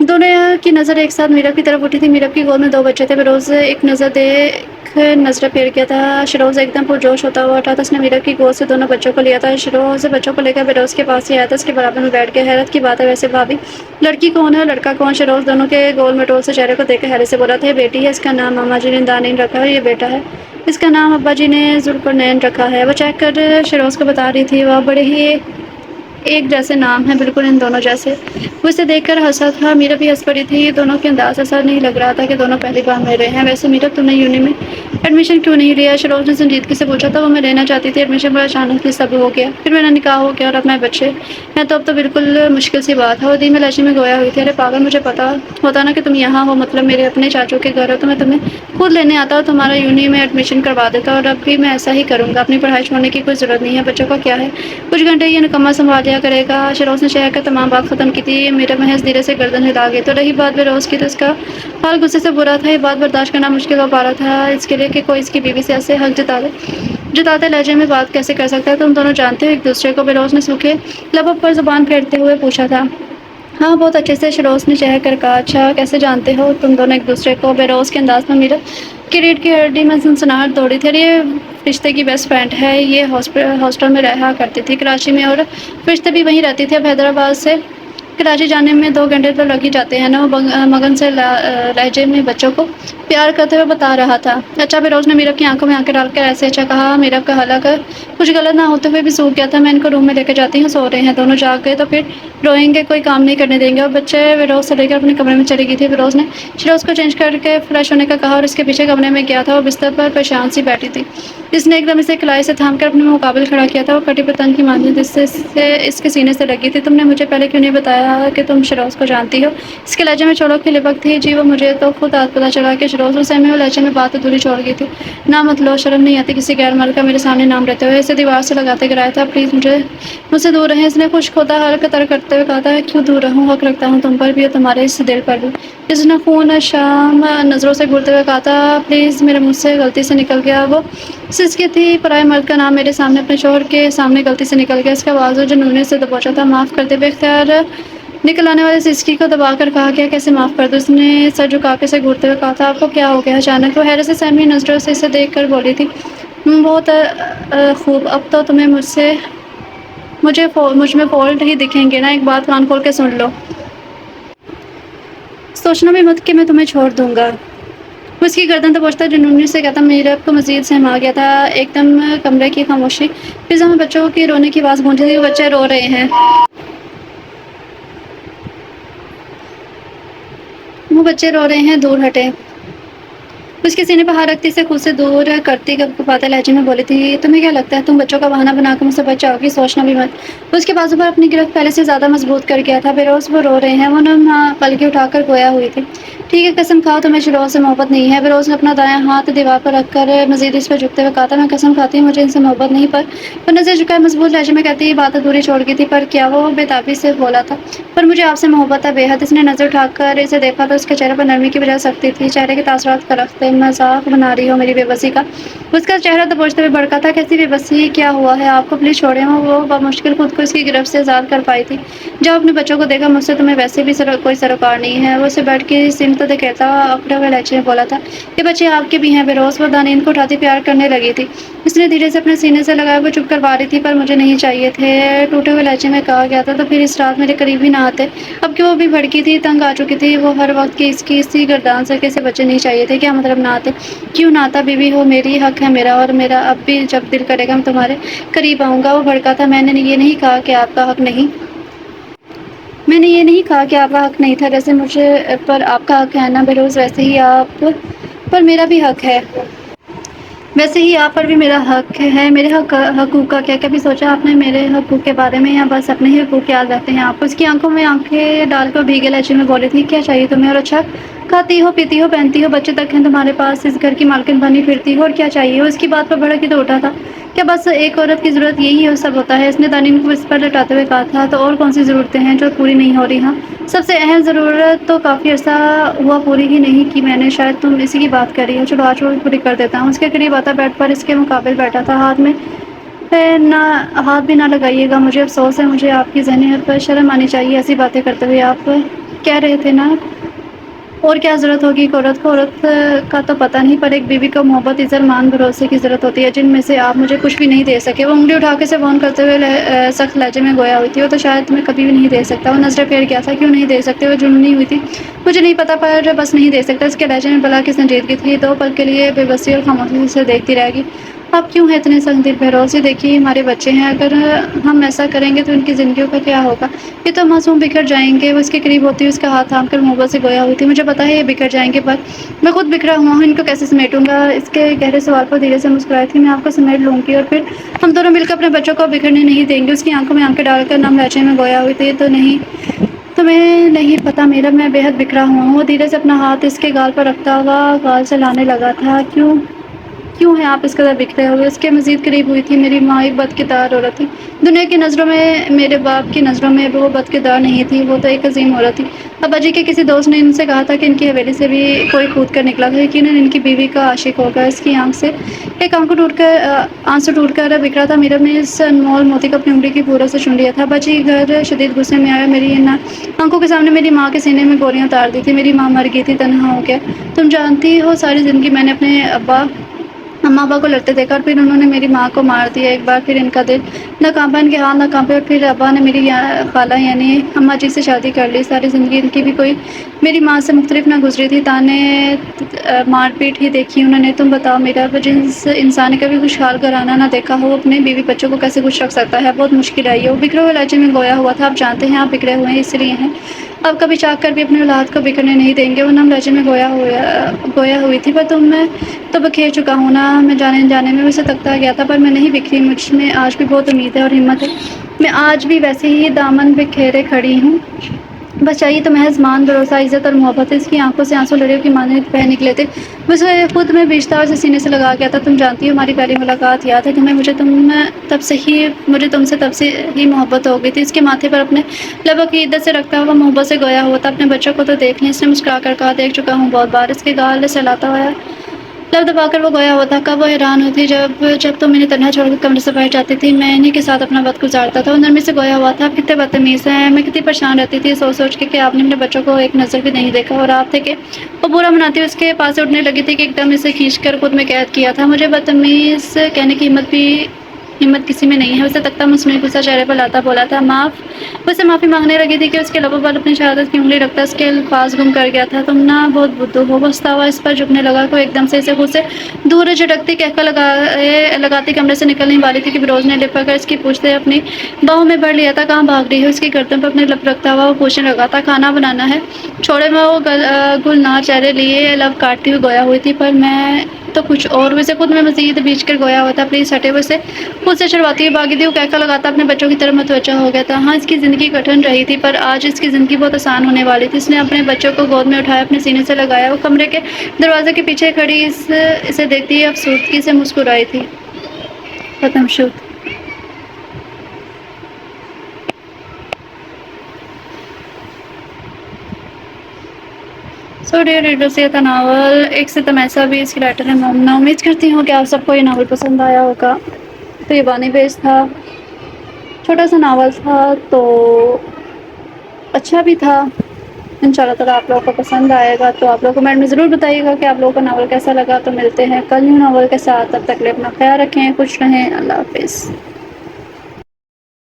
دونوں کی نظر ایک ساتھ میرب کی طرف اٹھی تھی۔ میرب کی گود میں 2 بچے تھے۔ فیروز ایک نظر دیکھ نظریں پھیر گیا تھا۔ شیروز ایک دم پرجوش ہوتا ہوا اٹھا تھا۔ اس نے میرب کی گود سے دونوں بچوں کو لیا تھا۔ شیروز بچوں کو لے کر فیروز کے پاس ہی آیا تھا، اس کے برابر میں بیٹھ گیا۔ حیرت کی بات ہے ویسے بھابھی، لڑکی کون ہے اور لڑکا کون؟ شیروز دونوں کے گول مٹول سے چہرے کو دیکھ کر حیرت سے بولا تھا، یہ بیٹی ہے، اس کا نام ماما جی نے دانین رکھا ہے، یہ بیٹا ہے، اس کا نام ابا جی نے ذوالقرنین رکھا ہے۔ وہ چیک کر شیروز کو بتا رہی تھی، وہ بڑے ہی ایک جیسے نام ہیں، بالکل ان دونوں جیسے۔ وہ اسے دیکھ کر ہنسا تھا۔ میرا بھی ہنس پڑی تھی۔ دونوں کے انداز ایسا نہیں لگ رہا تھا کہ دونوں پہلی بار مل رہے ہیں۔ ویسے میرا تم نے یونی میں ایڈمیشن کیوں نہیں لیا؟ شیروز نے سنجیدگی سے پوچھا تھا۔ وہ میں لینا چاہتی تھی، ایڈمیشن پر اچانک ہی سب ہو گیا، پھر میرا نکاح ہو گیا اور اب میں بچے ہیں تو اب تو بالکل مشکل سی بات ہے۔ وہ دھیمے لہجے میں گویا ہوئی تھی، ارے پاگل، مجھے پتا ہوتا نا کہ تم یہاں ہو، مطلب میرے اپنے چاچو کے گھر ہو، تو میں تمہیں خود لینے آتا اور تمہارا یونی میں ایڈمیشن کروا دیتا، اور اب بھی میں ایسا ہی کروں گا۔ اپنی پڑھائی چھوڑنے کی کوئی ضرورت نہیں ہے، بچوں کا کیا ہے، کچھ گھنٹے یہ نکمہ سنبھال لیا کرے گا۔ شیروز نے شہر کا تمام بات ختم کی تھی۔ میرا محض دھیرے سے گردن ہلا گئی۔ تو رہی بات فیروز کی، تو اس کا حال غصے سے برا تھا۔ یہ بات برداشت کرنا مشکل ہو پا رہا تھا اس کے لیے کہ کوئی اس کی بیوی سے ایسے حق جتاتے لہجے میں بات کیسے کر سکتا ہے۔ تم دونوں جانتے ہو ایک دوسرے کو؟ فیروز نے سوکھے لبوں پر زبان پھیرتے ہوئے پوچھا تھا۔ ہاں بہت اچھے سے، شیروز نے چہر کر کہا۔ اچھا، کیسے جانتے ہو تم دونوں ایک دوسرے کو؟ فیروز کے انداز میں میرا کی ریڑھ کی ہڈی میں سنسناہٹ دوڑی تھی۔ یہ رشتے کی بیسٹ فرینڈ ہے، یہ ہاسٹل میں رہا کرتی تھی کراچی میں، اور فرشتے بھی وہیں رہتی تھی۔ اب حیدرآباد سے کراچی جانے میں 2 گھنٹے تو لگ ہی جاتے ہیں نا، وہ مگن سے لہجے میں بچوں کو پیار کرتے ہوئے بتا رہا تھا۔ اچھا، فیروز نے میرب کی آنکھوں میں آنکھیں ڈال کر ایسے اچھا کہا۔ میرب کا حلق کچھ غلط نہ ہوتے ہوئے بھی سوکھ گیا تھا۔ میں ان کو روم میں لے کے جاتی ہوں، سو رہے ہیں، دونوں جاگ گئے تو پھر روئیں گے، کوئی کام نہیں کرنے دیں گے، اور بچے فیروز سے لے کر اپنے کمرے میں چلی گئی تھی۔ فیروز نے شیروز کو چینج کر کے فریش ہونے کا کہا اور اس کے پیچھے کمرے میں گیا تھا۔ وہ بستر پر پریشان سی بیٹھی تھی۔ اس نے ایک دم اسے کلائی سے تھام کر اپنے مقابل کھڑا کیا تھا۔ وہ کٹی پتنگ کی مانند اس کے سینے سے لگی تھی۔ تم نے مجھے پہلے کیوں نہیں بتایا کہ تم شیروز کو جانتی ہو؟ اس کے لہجے میں چولوں کی لپک تھی۔ جی وہ مجھے تو خود آج پتہ چلا کہ شیروز اسے میں لہجے میں بات ادھوری چھوڑ گئی تھی۔ نہ مت لو، شرم نہیں آتی کسی غیر مرد کا میرے سامنے نام لیتے ہوئے؟ اسے دیوار سے لگاتے گرایا تھا۔ پلیز مجھ سے دور رہیں، اس نے خشک ہوتا حلق تر کرتے ہوئے کہا تھا۔ کیوں دور رہوں، حق رکھتا ہوں تم پر بھی اور تمہارے اس دل پر بھی، اس نے خون شام نظروں سے گھورتے ہوئے کہا تھا۔ پلیز، میرے منہ سے غلطی سے نکل گیا، وہ سسکی تھی، پرائے مرد کا نام میرے سامنے اپنے شوہر کے سامنے غلطی سے نکل گیا۔ اس کا بازو جنونے سے دبوچا تھا۔ معاف کر دے، بے اختیار نکل آنے والے سسکی کو دبا کر کہا گیا، کیسے معاف کر دو؟ اس نے سر جھکا کے اسے گھورتے ہوئے کہا تھا۔ آپ کو کیا ہو گیا اچانک؟ وہ حیرت سے سہمی نظروں سے اسے دیکھ کر بولی تھی۔ بہت خوب، اب تو تمہیں مجھ میں فالٹ ہی دکھیں گے نا، ایک بات کان کھول کے سن لو، سوچنا بھی مت کہ میں تمہیں چھوڑ دوں گا۔ وہ اس کی گردن دبوچتا جنونی سے کہتا۔ میرب کو مزید سہم آ گیا تھا۔ ایک دم کمرے کی خاموشی، فضا میں بچوں کی رونے کی آواز گونجی تھی۔ وہ بچے رو رہے ہیں، دور ہٹیں۔ اس کے سینے پر ہاتھ رکھتی، اسے خود سے دور کرتی کپاتے لہجے میں بولی تھی، تمہیں کیا لگتا ہے تم بچوں کا بہانہ بنا کر مجھ سے بچ جاؤ گی؟ سوچنا بھی مت۔ وہ اس کے بازو پر اپنی گرفت پہلے سے زیادہ مضبوط کر گیا تھا۔ فیروز، وہ رو رہے ہیں، وہ پلکیں اٹھا کر گویا ہوئی تھی۔ ٹھیک ہے، قسم کھاؤ تمہیں شیروز سے محبت نہیں ہے۔ فیروز نے اپنا دایاں ہاتھ دیوار پر رکھ کر مزید اس پر جھکتے ہوئے کہا تھا۔ میں قسم کھاتی ہوں مجھے ان سے محبت نہیں، پر وہ نظر جھکائے مضبوط لہجے میں کہتی، یہ بات ادھوری چھوڑ گئی تھی۔ پر کیا؟ وہ بے تابی سے بولا تھا۔ پر مجھے آپ سے محبت ہے، بے حد۔ اس نے نظر اٹھا کر اسے دیکھا تو اس کے چہرے پر نرمی کی بجائے سختی تھی، چہرے کے تاثرات فرق تھے۔ مذاق بنا رہی ہو میری بے بسی کا؟ اس کا چہرہ دبوچتے ہوئے بھڑکا تھا۔ کیسی بے بسی؟ کیا ہوا ہے آپ کو؟ پلیز چھوڑیں۔ وہ بمشکل خود کو اس کی گرفت سے آزاد کر پائی تھی۔ جاؤ اپنے بچوں کو دیکھا، مجھ سے تمہیں ویسے بھی کوئی سروکار نہیں ہے۔ وہ اسے بیڈ کی سمت دھکیلتا اکڑے ہوئے لہجے میں بولا تھا، یہ بچے آپ کے بھی ہیں فیروز؟ وہ دانین کو اٹھاتی پیار کرنے لگی تھی۔ اس نے دھیرے سے اپنے سینے سے لگایا، وہ چپ کروا رہی تھی۔ پر مجھے نہیں چاہیے تھے، ٹوٹے ہوئے لہجے میں کہا گیا تھا، تو پھر اس رات میرے قریب ہی نہ آتے۔ اب کہ وہ بھی بھڑکی تھی، تنگ آ چکی تھی، وہ ہر وقت کی اس کی اسی گردان سے کہ اسے بچے نہیں چاہیے تھے۔ کیا مطلب نہ آتے؟ کیوں نہ آتا؟ بیوی ہو میری، حق ہے میرا، اور میرا اب بھی جب دل کرے گا میں تمہارے قریب آؤں گا۔ وہ بھڑکا تھا۔ میں نے یہ نہیں کہا کہ آپ کا حق نہیں، میں نے یہ نہیں کہا کہ آپ کا حق نہیں تھا، جیسے مجھے پر آپ کا حق ہے نا فیروز، ویسے ہی آپ پر میرا بھی حق ہے، ویسے ہی آپ پر بھی میرا حق ہے۔ میرے حقوق کا کیا کبھی سوچا آپ نے میرے حقوق کے بارے میں، یا بس اپنے ہی حقوق یاد رکھتے ہیں آپ؟ اس کی آنکھوں میں آنکھیں ڈال کر بھیگے لہجے میں بولی تھی، کیا چاہیے تمہیں؟ اور اچھا، کھاتی ہو، پیتی ہو، پہنتی ہو، بچے تک ہیں تمہارے پاس، اس گھر کی مالکن بنی پھرتی ہو، اور کیا چاہیے؟ وہ اس کی بات پر بھڑک کے تو اٹھا تھا۔ کیا بس ایک عورت کی ضرورت یہی ہے، سب ہوتا ہے؟ اس نے دانین کو اس پر لٹاتے ہوئے کہا تھا۔ تو اور کون سی ضرورتیں ہیں جو پوری نہیں ہو رہی؟ ہاں، سب سے اہم ضرورت تو کافی عرصہ ہوا پوری ہی نہیں کی میں نے، شاید تم اسی کی بات کر رہی ہو۔ چلو آج وہ پوری کر دیتا ہوں۔ اس کے قریب آتا بیڈ پر اس کے مقابل بیٹھا تھا۔ ہاتھ بھی نہ لگائیے گا، مجھے افسوس ہے، مجھے آپ کی ذہنیت پر شرم آنی چاہیے ایسی باتیں کرتے ہوئے۔ آپ کہہ رہے تھے نا، اور کیا ضرورت ہوگی ایک عورت کو، عورت کا تو پتہ نہیں، پر ایک بیوی کو محبت، عزت، مان، بھروسے کی ضرورت ہوتی ہے، جن میں سے آپ مجھے کچھ بھی نہیں دے سکے۔ وہ انگلی اٹھا کے سے فون کرتے ہوئے سخت لہجے میں گویا ہوئی تھی، وہ تو شاید تمہیں کبھی بھی نہیں دے سکتا۔ وہ نظریں پھیر گیا تھا، کیوں نہیں دے سکتے؟ وہ جنونی ہوئی تھی، مجھے نہیں پتا، پر بس نہیں دے سکتا۔ اس کے لہجے میں بلا کی سنجیدگی تھی۔ دو پل کے لیے بے بسی اور خاموشی سے دیکھتی رہ گئی۔ آپ کیوں ہیں اتنے سنگ دل بہروزی؟ دیکھیے ہمارے بچے ہیں، اگر ہم ایسا کریں گے تو ان کی زندگیوں کا کیا ہوگا؟ یہ تو معصوم بکھر جائیں گے۔ وہ اس کے قریب ہوتی اس کا ہاتھ تھام کر محبت سے گویا ہوئی تھی، مجھے پتا ہے یہ بکھر جائیں گے، پر میں خود بکھرا ہوا ہوں، ان کو کیسے سمیٹوں گا؟ اس کے گہرے سوال پر دھیرے سے مسکرائی تھی، میں آپ کو سمیٹ لوں گی اور پھر ہم دونوں مل کر اپنے بچوں کو بکھرنے نہیں دیں گے۔ اس کی آنکھوں میں آنکھیں ڈال کر نم لہجے میں گویا ہوئی تھی، تو نہیں، تمہیں نہیں پتا میرب، میں بے حد بکھرا ہوا ہوں۔ وہ دھیرے سے اپنا ہاتھ اس کے گال پر رکھتا ہوا گال سے لانے لگا تھا۔ کیوں ہیں آپ اس قدر بکھرے ہوئے؟ اس کے مزید قریب ہوئی تھی۔ میری ماں ایک بدکردار عورت تھی، دنیا کی نظروں میں، میرے باپ کی نظروں میں وہ بدکردار نہیں تھی، وہ تو ایک عظیم عورت تھی۔ ابا جی کے کسی دوست نے ان سے کہا تھا کہ ان کی حویلی سے بھی کوئی کود کر نکلا تھا، یقیناً ان کی بیوی کا عاشق ہوگا۔ اس کی آنکھ سے ایک آنسو ٹوٹ کر بکھرا تھا۔ میرب نے اس انمول موتی کو اپنی انگلی کی پورے سے چون لیا تھا۔ ابا جی گھر شدید غصے میں آیا، میری ان آنکھوں کے سامنے میری ماں کے سینے میں گولیاں اتار دی تھی۔ میری ماں مر گئی تھی، تنہا ہو گیا۔ تم جانتی ہو ساری زندگی میں نے اپنے اماں ابا کو لڑتے دیکھا، اور پھر انہوں نے میری ماں کو مار دیا۔ ایک بار پھر ان کا دل نہ کانپا، ان کے ہاتھ نہ کانپے، اور پھر ابا نے میری خالہ یعنی اماں جی سے شادی کر لی۔ ساری زندگی ان کی بھی کوئی میری ماں سے مختلف نہ گزری تھی، تانے مار پیٹ ہی دیکھی انہوں نے۔ تم بتاؤ میرا، جس انسان نے کبھی خوشحال گھرانہ نہ دیکھا ہو، وہ اپنے بیوی بچوں کو کیسے خوش رکھ سکتا ہے؟ بہت مشکل ہے یہ۔ وہ بکھرے ہوئے لہجے میں گویا ہوا تھا، آپ جانتے ہیں آپ بگڑے ہوئے ہیں، اس لیے ہیں آپ کبھی چاہ کر بھی اپنے اولاد کو بکھرنے نہیں دیں گے۔ وہ نم لہجے میں گویا ہوئی تھی، پر میں تو بکھیر چکا ہوں نا۔ میں جانے انجانے میں اسے تکتا گیا تھا، پر میں نہیں بکھری، مجھ میں آج بھی بہت امید ہے اور ہمت ہے، میں آج بھی ویسے ہی دامن بکھیرے کھڑی ہوں، بس چاہیے تو محض مان، بھروسہ، عزت اور محبت۔ اس کی آنکھوں سے آنسو لڑیوں کی مانند بہہ نکلے تھے، مجھے خود میں بیشتار سے سینے سے لگا گیا تھا۔ تم جانتی ہو ہماری پہلی ملاقات یاد ہے تمہیں؟ مجھے تم سے تب سے ہی محبت ہو گئی تھی۔ اس کے ماتھے پر اپنے لبوں کی عدت سے رکھتا ہوا محبت سے گویا ہوا تھا، اپنے بچوں کو تو دیکھ لیں، اس نے مسکرا کر کہا، دیکھ چکا ہوں بہت بار۔ اس کے گال سہلاتا ہوا لب دبا کر وہ گویا ہوا تھا۔ کب وہ حیران ہوئی جب تم انہیں تنہا چھوڑ کر کمرے سے باہر جاتی تھی، میں انہیں کے ساتھ اپنا وقت گزارتا تھا۔ وہ نرمی سے گویا ہوا تھا، آپ کتنے بدتمیز ہیں، میں کتنی پریشان رہتی تھی سوچ سوچ کے کہ آپ نے اپنے بچوں کو ایک نظر بھی نہیں دیکھا، اور آپ تھے کہ وہ برا مناتی اس کے پاس سے اٹھنے لگی تھی کہ ایک دم اسے کھینچ کر خود میں قید کیا تھا۔ مجھے بدتمیز کہنے کی ہمت کسی میں نہیں ہے۔ اسے تکتا مصنوعی غصہ چہرے پر لاتا بولا تھا، وہ اسے معافی مانگنے لگی تھی کہ اس کے لبوں پر اپنی شہادت کی انگلی رکھتا اس کے الفاظ گم کر گیا تھا۔ تم نا بہت بدو ہو۔ وہ ہنستا ہوا اس پر جھکنے لگا کہ وہ ایک دم سے اسے خود سے دور جھٹکتی قہقہ لگاتی کمرے سے نکلنے والی تھی کہ فیروز نے لپ پکڑ اس کی پوچھ سے اپنی باہوں میں بھر لیا تھا۔ کہاں بھاگ رہی ہو؟ اس کی گردن پر اپنے لب رکھتا ہوا وہ پوچھنے لگا تھا، کھانا بنانا ہے؟ چھوڑے میں وہ گلنار چہرے لیے لب کاٹتی ہوئی گویا ہوئی تھی، پر میں تو کچھ اور۔ ویسے خود میں مزید بیچ کر گویا ہوا تھا، پلیز ہٹے۔ وہ اسے خود سے چھڑواتی ہوئی بھاگی تھی، وہ قہقہ لگاتا اپنے بچوں کی طرف متوجہ ہو گیا تھا۔ ہاں، اس کی زندگی کٹھن رہی تھی، پر آج اس کی زندگی بہت آسان ہونے والی تھی۔ اس نے اپنے بچوں کو گود میں اٹھایا، اپنے سینے سے لگایا، وہ کمرے کے دروازے کے پیچھے کھڑی اسے دیکھتی ہوئی افسردگی سے مسکرائی تھی۔ ختم شد۔ سو ڈیئر ریڈرز، یہ تھا ناول 1 ستم ایسا بھی، اس کی رائٹر ہے مومنہ۔ امید کرتی ہوں کہ آپ سب کو یہ ناول پسند آیا ہوگا۔ تو یہ بانی بیس تھا، چھوٹا سا ناول تھا، تو اچھا بھی تھا۔ انشاءاللہ تعالیٰ آپ لوگوں کو پسند آئے گا، تو آپ لوگ کمنٹ میں ضرور بتائیے گا کہ آپ لوگوں کو ناول کیسا لگا۔ تو ملتے ہیں کل نیو ناول کے ساتھ، تب تک کے لیے اپنا خیال رکھیں، خوش رہیں، اللہ حافظ۔